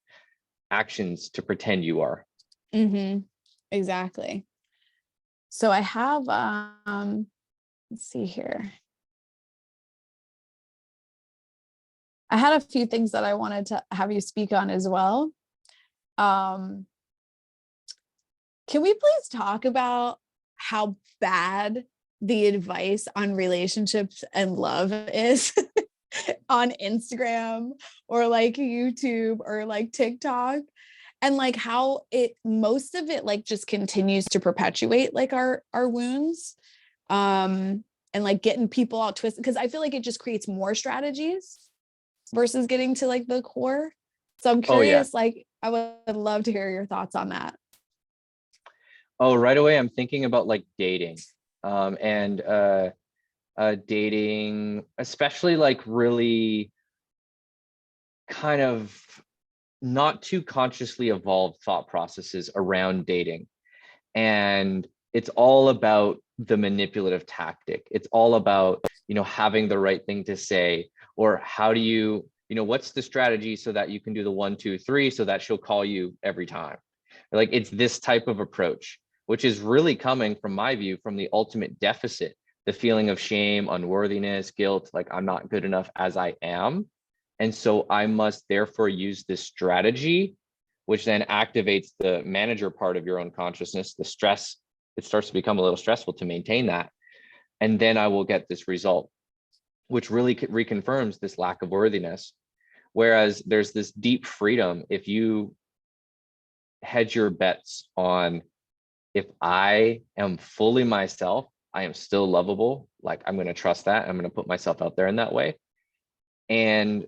actions to pretend you are. Exactly. So I have, let's see here. I had a few things that I wanted to have you speak on as well. Can we please talk about how bad the advice on relationships and love is on Instagram or like YouTube or like TikTok? And like how most of it like just continues to perpetuate like our wounds, and like getting people all twisted, because I feel like it just creates more strategies versus getting to like the core. So I'm curious, like I would love to hear your thoughts on that. Oh, right away I'm thinking about like dating, and dating, especially like really kind of not too consciously evolved thought processes around dating. And it's all about the manipulative tactic. It's all about, having the right thing to say, or how do you, what's the strategy so that you can do the 1, 2, 3 so that she'll call you every time. Like it's this type of approach, which is really coming from my view from the ultimate deficit, the feeling of shame, unworthiness, guilt, like I'm not good enough as I am. And so I must therefore use this strategy, which then activates the manager part of your own consciousness, the stress. It starts to become a little stressful to maintain that. And then I will get this result, which really reconfirms this lack of worthiness. Whereas there's this deep freedom if you hedge your bets on, if I am fully myself, I am still lovable. Like I'm going to trust that. I'm going to put myself out there in that way. And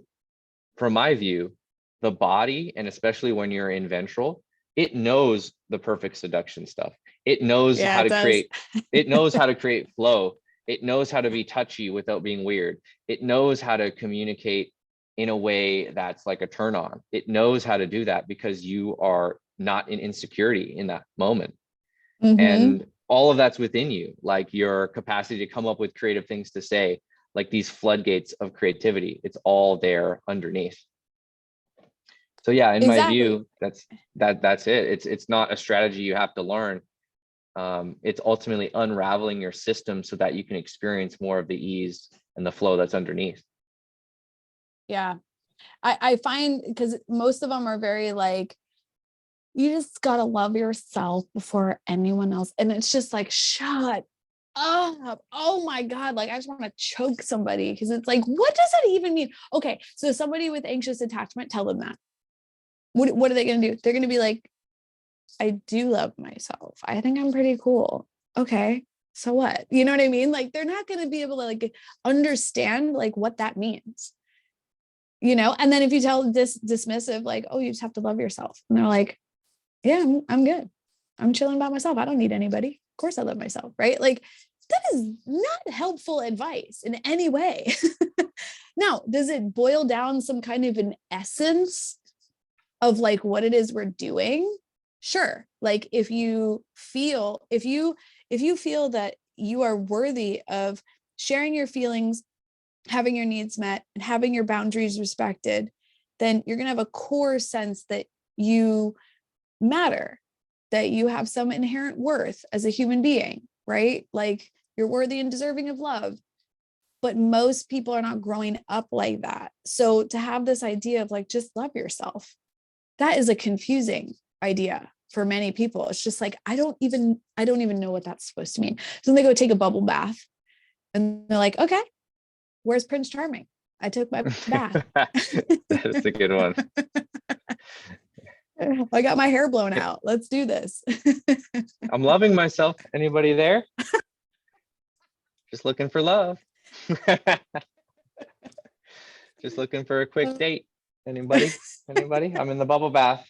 from my view, the body, and especially when you're in ventral, it knows the perfect seduction stuff. It knows how to create, it knows how to create flow. It knows how to be touchy without being weird. It knows how to communicate in a way that's like a turn on. It knows how to do that because you are not in insecurity in that moment. And all of that's within you, like your capacity to come up with creative things to say, like these floodgates of creativity, it's all there underneath. So yeah, in my view, that's it. It's not a strategy you have to learn. It's ultimately unraveling your system so that you can experience more of the ease and the flow that's underneath. Yeah. I find, because most of them are very like, you just gotta love yourself before anyone else. And it's just like, shut up. Oh my God. Like I just want to choke somebody, because it's like, what does that even mean? Okay. So somebody with anxious attachment, tell them that. What are they going to do? They're going to be like, I do love myself. I think I'm pretty cool. Okay. So what? You know what I mean? Like they're not going to be able to like understand like what that means. And then if you tell dismissive, like, oh, you just have to love yourself. And they're like, yeah, I'm good. I'm chilling by myself. I don't need anybody. Of course I love myself. Right. Like that is not helpful advice in any way. Now, does it boil down some kind of an essence of like what it is we're doing? Sure. Like if you feel that you are worthy of sharing your feelings, having your needs met, and having your boundaries respected, then you're going to have a core sense that you matter, that you have some inherent worth as a human being, right? Like you're worthy and deserving of love. But most people are not growing up like that. So to have this idea of like, just love yourself, that is a confusing idea for many people. It's just like, I don't even know what that's supposed to mean. So then they go take a bubble bath and they're like, okay, where's Prince Charming? I took my bath. That's a good one. I got my hair blown out. Let's do this. I'm loving myself. Anybody there? Just looking for love. Just looking for a quick date. Anybody? I'm in the bubble bath.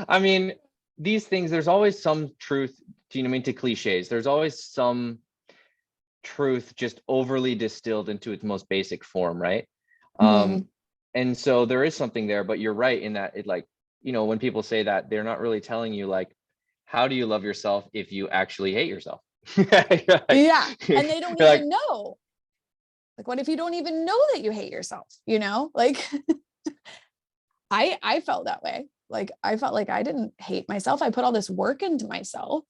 I mean, these things, there's always some truth, to cliches. There's always some truth just overly distilled into its most basic form, right? And so there is something there, but you're right in that it like, when people say that, they're not really telling you like, how do you love yourself if you actually hate yourself? Like, yeah. And they don't even know. Like, what if you don't even know that you hate yourself? You know, like I felt that way. Like, I felt like I didn't hate myself. I put all this work into myself.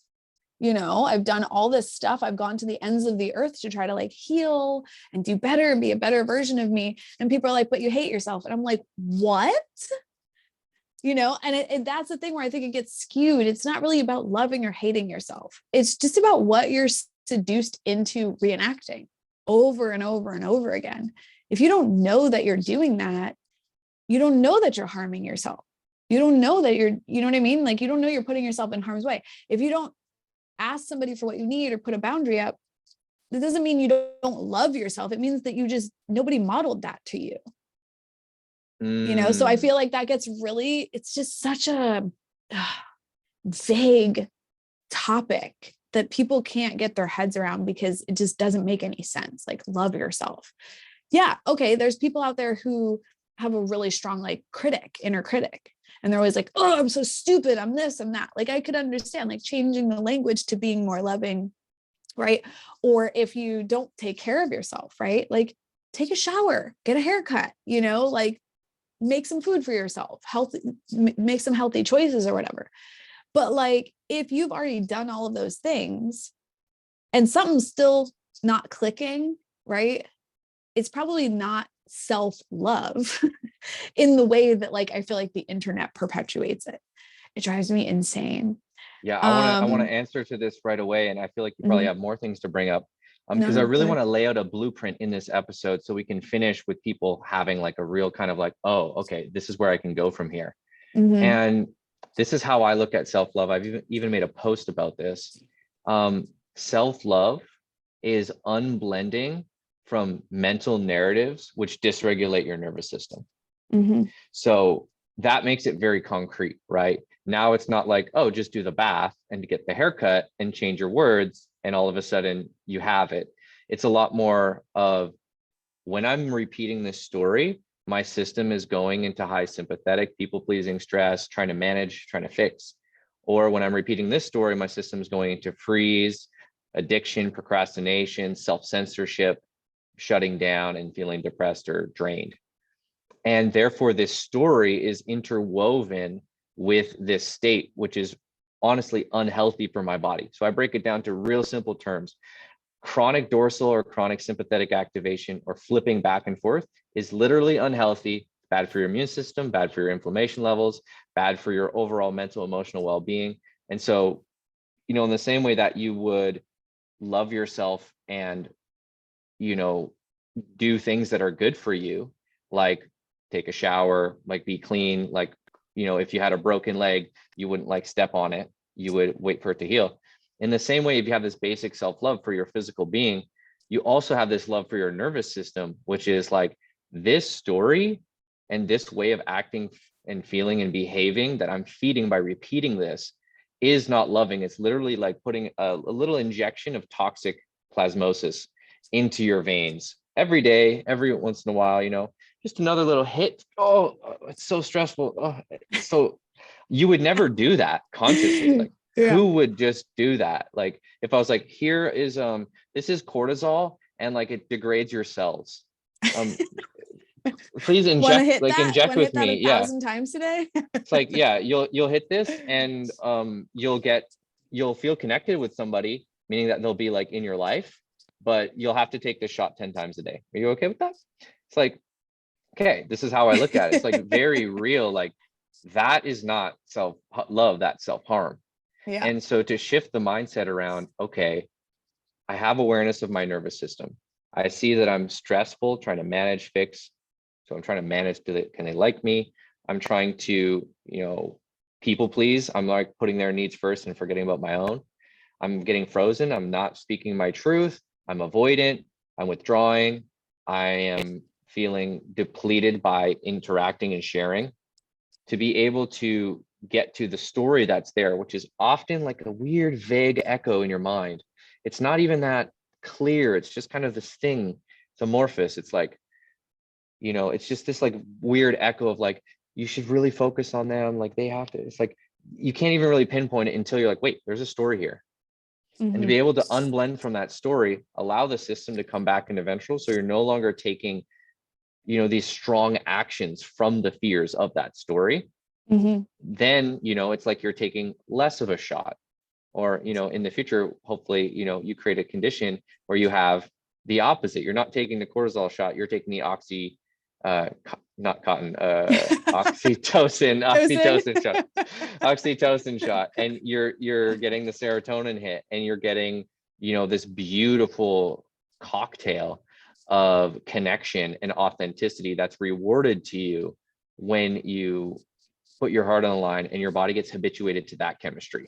You know, I've done all this stuff. I've gone to the ends of the earth to try to like heal and do better and be a better version of me. And people are like, but you hate yourself. And I'm like, what? You know, and that's the thing where I think it gets skewed. It's not really about loving or hating yourself. It's just about what you're seduced into reenacting over and over and over again. If you don't know that you're doing that, you don't know that you're harming yourself. You don't know that you know what I mean? Like, you don't know you're putting yourself in harm's way. If you don't ask somebody for what you need or put a boundary up, that doesn't mean you don't love yourself. It means that nobody modeled that to you. You know, so I feel like that gets really, it's just such a vague topic that people can't get their heads around because it just doesn't make any sense. Like, love yourself. Yeah. Okay. There's people out there who have a really strong, like, inner critic. And they're always like, oh, I'm so stupid. I'm this, I'm that. Like, I could understand like changing the language to being more loving. Right. Or if you don't take care of yourself, right? Like, take a shower, get a haircut, you know, like, make some food for yourself, make some healthy choices or whatever. But like, if you've already done all of those things and something's still not clicking, right? It's probably not self-love in the way that, like, I feel like the internet perpetuates it. It drives me insane. Yeah, I want to answer to this right away, and I feel like you probably have more things to bring up, because I really want to lay out a blueprint in this episode so we can finish with people having like a real kind of like, oh, okay, this is where I can go from here. And this is how I look at self-love. I've even made a post about this. Self-love is unblending from mental narratives which dysregulate your nervous system. So that makes it very concrete, right? Now it's not like, oh, just do the bath and to get the haircut and change your words and all of a sudden you have it. It's a lot more of, when I'm repeating this story, my system is going into high sympathetic, people-pleasing stress, trying to manage, trying to fix. Or when I'm repeating this story, my system is going into freeze, addiction, procrastination, self-censorship, shutting down and feeling depressed or drained. And therefore, this story is interwoven with this state, which is honestly unhealthy for my body. So I break it down to real simple terms. Chronic dorsal or chronic sympathetic activation, or flipping back and forth, is literally unhealthy, bad for your immune system, bad for your inflammation levels, bad for your overall mental, emotional well-being. And so, you know, in the same way that you would love yourself and, you know, do things that are good for you, like take a shower, like be clean, like, you know, if you had a broken leg, you wouldn't like step on it, you would wait for it to heal. In the same way, if you have this basic self-love for your physical being, you also have this love for your nervous system, which is like, this story and this way of acting and feeling and behaving that I'm feeding by repeating this is not loving. It's literally like putting a little injection of toxic plasmosis into your veins every day, every once in a while, you know, just another little hit. Oh, it's so stressful. Oh, so you would never do that consciously. Like, who would just do that? Like, if I was like, here is this is cortisol and like it degrades your cells. Please inject with me. Yeah. 1,000 times today. It's like, yeah, you'll hit this and you'll feel connected with somebody, meaning that they'll be like in your life, but you'll have to take this shot 10 times a day. Are you okay with that? It's like, okay, this is how I look at it. It's like very real. Like, that is not self-love, that's self-harm. Yeah. And so to shift the mindset around, okay, I have awareness of my nervous system. I see that I'm stressful, trying to manage, fix. So I'm trying to manage, can they like me? I'm trying to, you know, people please. I'm like putting their needs first and forgetting about my own. I'm getting frozen. I'm not speaking my truth. I'm avoidant. I'm withdrawing. I am feeling depleted by interacting and sharing. To be able to get to the story that's there, which is often like a weird, vague echo in your mind. It's not even that clear. It's just kind of this thing. It's amorphous. It's like, you know, it's just this like weird echo of like, you should really focus on them. Like, they have to, it's like, you can't even really pinpoint it until you're like, wait, there's a story here. And to be able to unblend from that story, allow the system to come back into ventral. So you're no longer taking, these strong actions from the fears of that story. Then, it's like you're taking less of a shot. Or, in the future, hopefully, you create a condition where you have the opposite. You're not taking the cortisol shot, you're taking the oxytocin shot, and you're getting the serotonin hit, and you're getting, this beautiful cocktail of connection and authenticity that's rewarded to you when you put your heart on the line and your body gets habituated to that chemistry.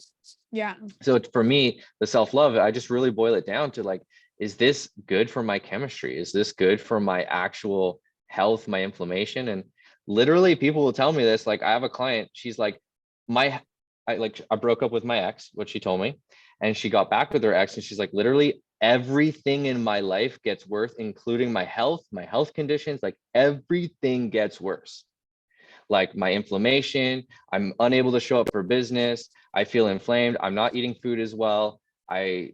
Yeah. So for me, the self-love, I just really boil it down to like, is this good for my chemistry? Is this good for my actual health, my inflammation? And literally people will tell me this. Like, I have a client, she's like, I broke up with my ex, what she told me, and she got back with her ex, and she's like, literally everything in my life gets worse, including my health conditions, like everything gets worse. Like my inflammation, I'm unable to show up for business, I feel inflamed, I'm not eating food as well, I'm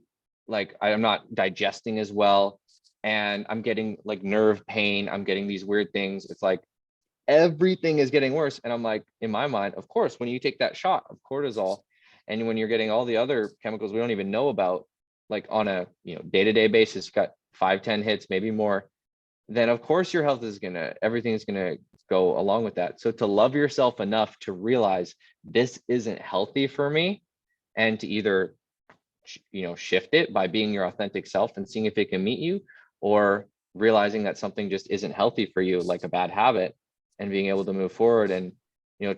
not digesting as well, and I'm getting like nerve pain, I'm getting these weird things. It's like everything is getting worse. And I'm like, in my mind, of course, when you take that shot of cortisol, and when you're getting all the other chemicals we don't even know about, like on a day-to-day basis, got 5-10 hits, maybe more, then of course your health is everything's gonna go along with that. So to love yourself enough to realize this isn't healthy for me, and to either shift it by being your authentic self and seeing if it can meet you, or realizing that something just isn't healthy for you, like a bad habit, and being able to move forward and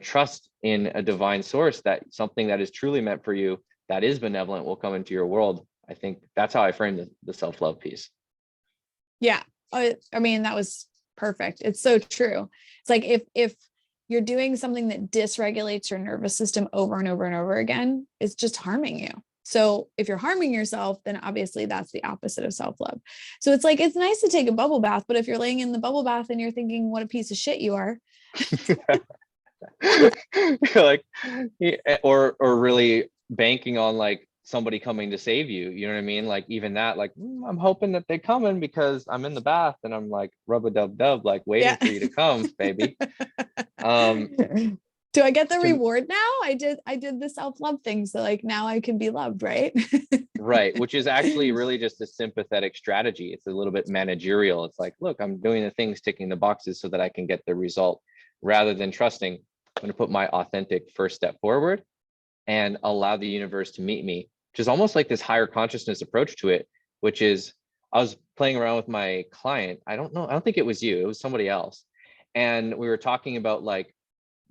trust in a divine source that something that is truly meant for you, that is benevolent, will come into your world. I think that's how I frame the self-love piece. Yeah. I mean, that was perfect. It's so true. It's like if you're doing something that dysregulates your nervous system over and over and over again, it's just harming you. So if you're harming yourself, then obviously that's the opposite of self-love. So it's like, it's nice to take a bubble bath, but if you're laying in the bubble bath and you're thinking what a piece of shit you are. Like, or really banking on like somebody coming to save you, you know what I mean? Like even that, like, I'm hoping that they coming because I'm in the bath and I'm like rub-a-dub-dub, like waiting for you to come, baby. Do I get the reward now? I did the self-love thing, so like now I can be loved, right? Right, which is actually really just a sympathetic strategy. It's a little bit managerial. It's like, look, I'm doing the things, ticking the boxes so that I can get the result, rather than trusting, I'm going to put my authentic first step forward and allow the universe to meet me, which is almost like this higher consciousness approach to it, which is, I was playing around with my client. I don't think it was you, it was somebody else. And we were talking about like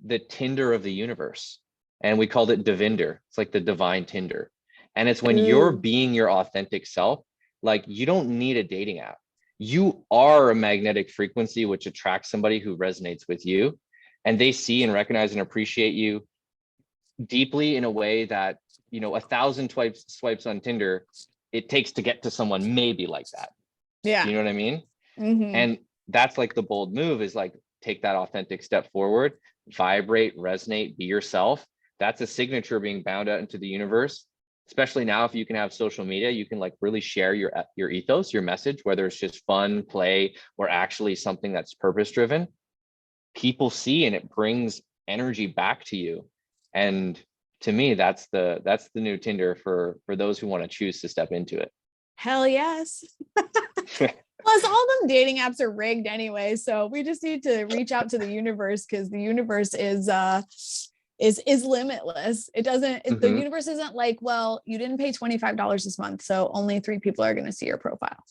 the Tinder of the universe, and we called it Devinder. It's like the divine Tinder. And it's when you're being your authentic self, like you don't need a dating app. You are a magnetic frequency which attracts somebody who resonates with you, and they see and recognize and appreciate you deeply in a way that 1,000 swipes on Tinder it takes to get to someone maybe like that. Yeah. You know what I mean? And that's like the bold move, is like, take that authentic step forward, vibrate, resonate, be yourself. That's a signature being bound out into the universe. Especially now, if you can have social media, you can like really share your ethos, your message, whether it's just fun, play, or actually something that's purpose driven. People see, and it brings energy back to you. And to me, that's the new Tinder for those who want to choose to step into it. Hell yes. Plus, all them dating apps are rigged anyway, so we just need to reach out to the universe, because the universe is limitless. It doesn't. The universe isn't like, well, you didn't pay $25 this month, so only 3 people are going to see your profile.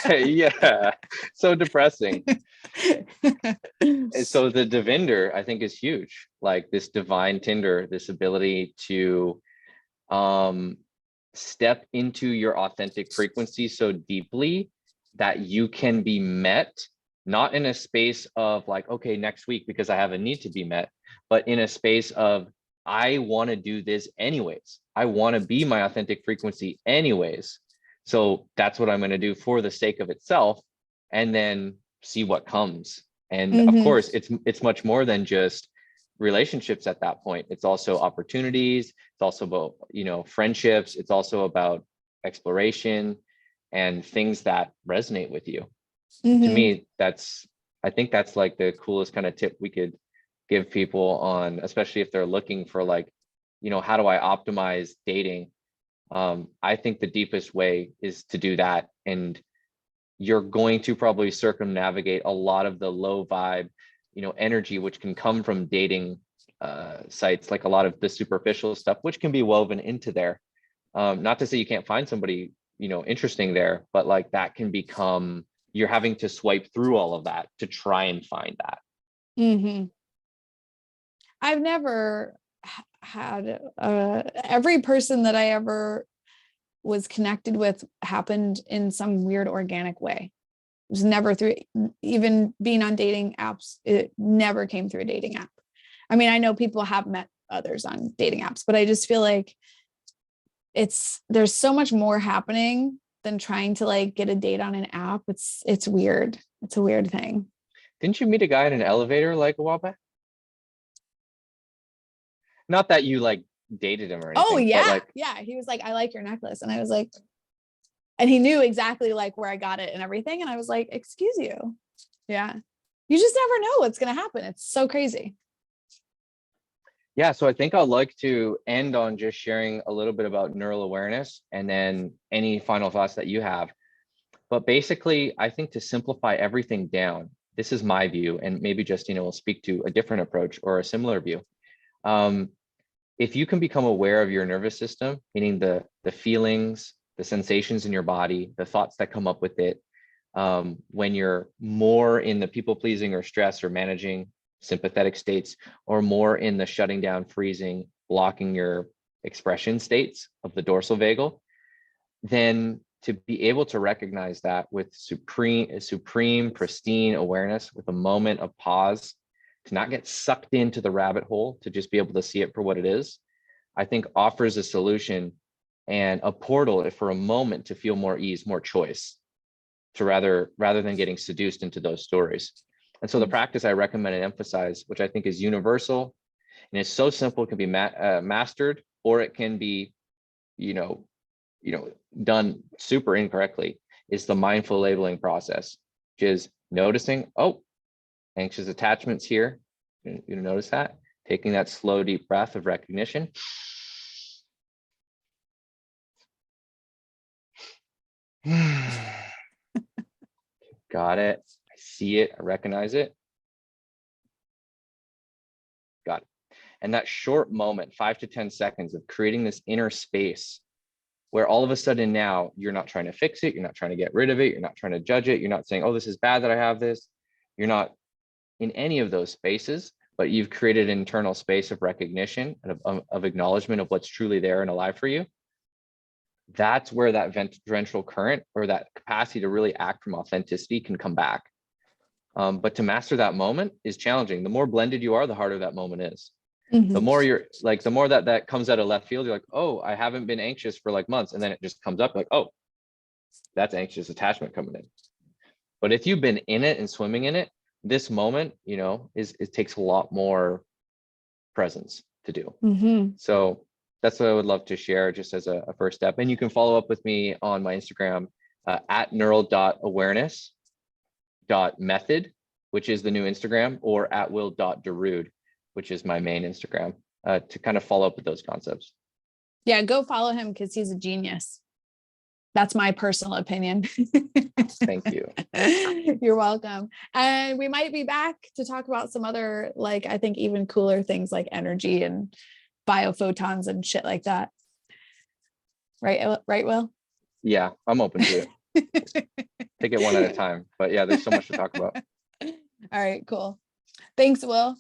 Yeah, so depressing. So the Devinder, I think, is huge. Like this divine Tinder, this ability to step into your authentic frequency so deeply that you can be met, not in a space of like, okay, next week because I have a need to be met, but in a space of, I want to do this anyways. I want to be my authentic frequency anyways. So that's what I'm going to do for the sake of itself, and then see what comes. And of course, it's much more than just relationships at that point. It's also opportunities. It's also about, friendships. It's also about exploration and things that resonate with you. To me, I think that's like the coolest kind of tip we could give people on, especially if they're looking for like, how do I optimize dating? I think the deepest way is to do that. And you're going to probably circumnavigate a lot of the low vibe, energy, which can come from dating sites, like a lot of the superficial stuff, which can be woven into there. Not to say you can't find somebody, interesting there, but like that can become, you're having to swipe through all of that to try and find that. I've never had every person that I ever was connected with happened in some weird organic way. It was never through, even being on dating apps, it never came through a dating app. I mean, I know people have met others on dating apps, but I just feel like there's so much more happening than trying to like get a date on an app. It's weird. It's a weird thing. Didn't you meet a guy in an elevator like a while back? Not that you like dated him or anything. Oh yeah. But like, yeah. He was like, I like your necklace. And I was like, and he knew exactly like where I got it and everything. And I was like, excuse you. Yeah. You just never know what's going to happen. It's so crazy. Yeah. So I think I'd like to end on just sharing a little bit about neural awareness and then any final thoughts that you have. But basically, I think to simplify everything down, this is my view, and maybe Justina will speak to a different approach or a similar view. If you can become aware of your nervous system, meaning the feelings, the sensations in your body, the thoughts that come up with it, when you're more in the people pleasing or stress or managing sympathetic states, or more in the shutting down, freezing, blocking your expression states of the dorsal vagal, then to be able to recognize that with supreme, pristine awareness, with a moment of pause, to not get sucked into the rabbit hole, to just be able to see it for what it is, I think offers a solution and a portal for a moment to feel more ease, more choice, to rather than getting seduced into those stories. And so the practice I recommend and emphasize, which I think is universal and it's so simple, it can be mastered, or it can be, done super incorrectly, is the mindful labeling process, which is noticing, oh, anxious attachments here. You notice that, taking that slow, deep breath of recognition. Got it. I see it. I recognize it. Got it. And that short moment, 5 to 10 seconds of creating this inner space where all of a sudden now you're not trying to fix it. You're not trying to get rid of it. You're not trying to judge it. You're not saying, oh, this is bad that I have this. You're not in any of those spaces, but you've created an internal space of recognition and of acknowledgement of what's truly there and alive for you. That's where that ventral current, or that capacity to really act from authenticity, can come back. But to master that moment is challenging. The more blended you are, the harder that moment is. The more you're like, the more that comes out of left field, you're like, oh, I haven't been anxious for like months. And then it just comes up like, oh, that's anxious attachment coming in. But if you've been in it and swimming in it, this moment, it takes a lot more presence to do. So that's what I would love to share just as a first step. And you can follow up with me on my Instagram at neural.awareness.method, which is the new Instagram, or at will.darude, which is my main Instagram, to kind of follow up with those concepts. Yeah, go follow him because he's a genius. That's my personal opinion. Thank you. You're welcome. And we might be back to talk about some other, like, I think even cooler things like energy and biophotons and shit like that. Right, Will? Yeah, I'm open to it. Take it one at a time. But yeah, there's so much to talk about. All right, cool. Thanks, Will.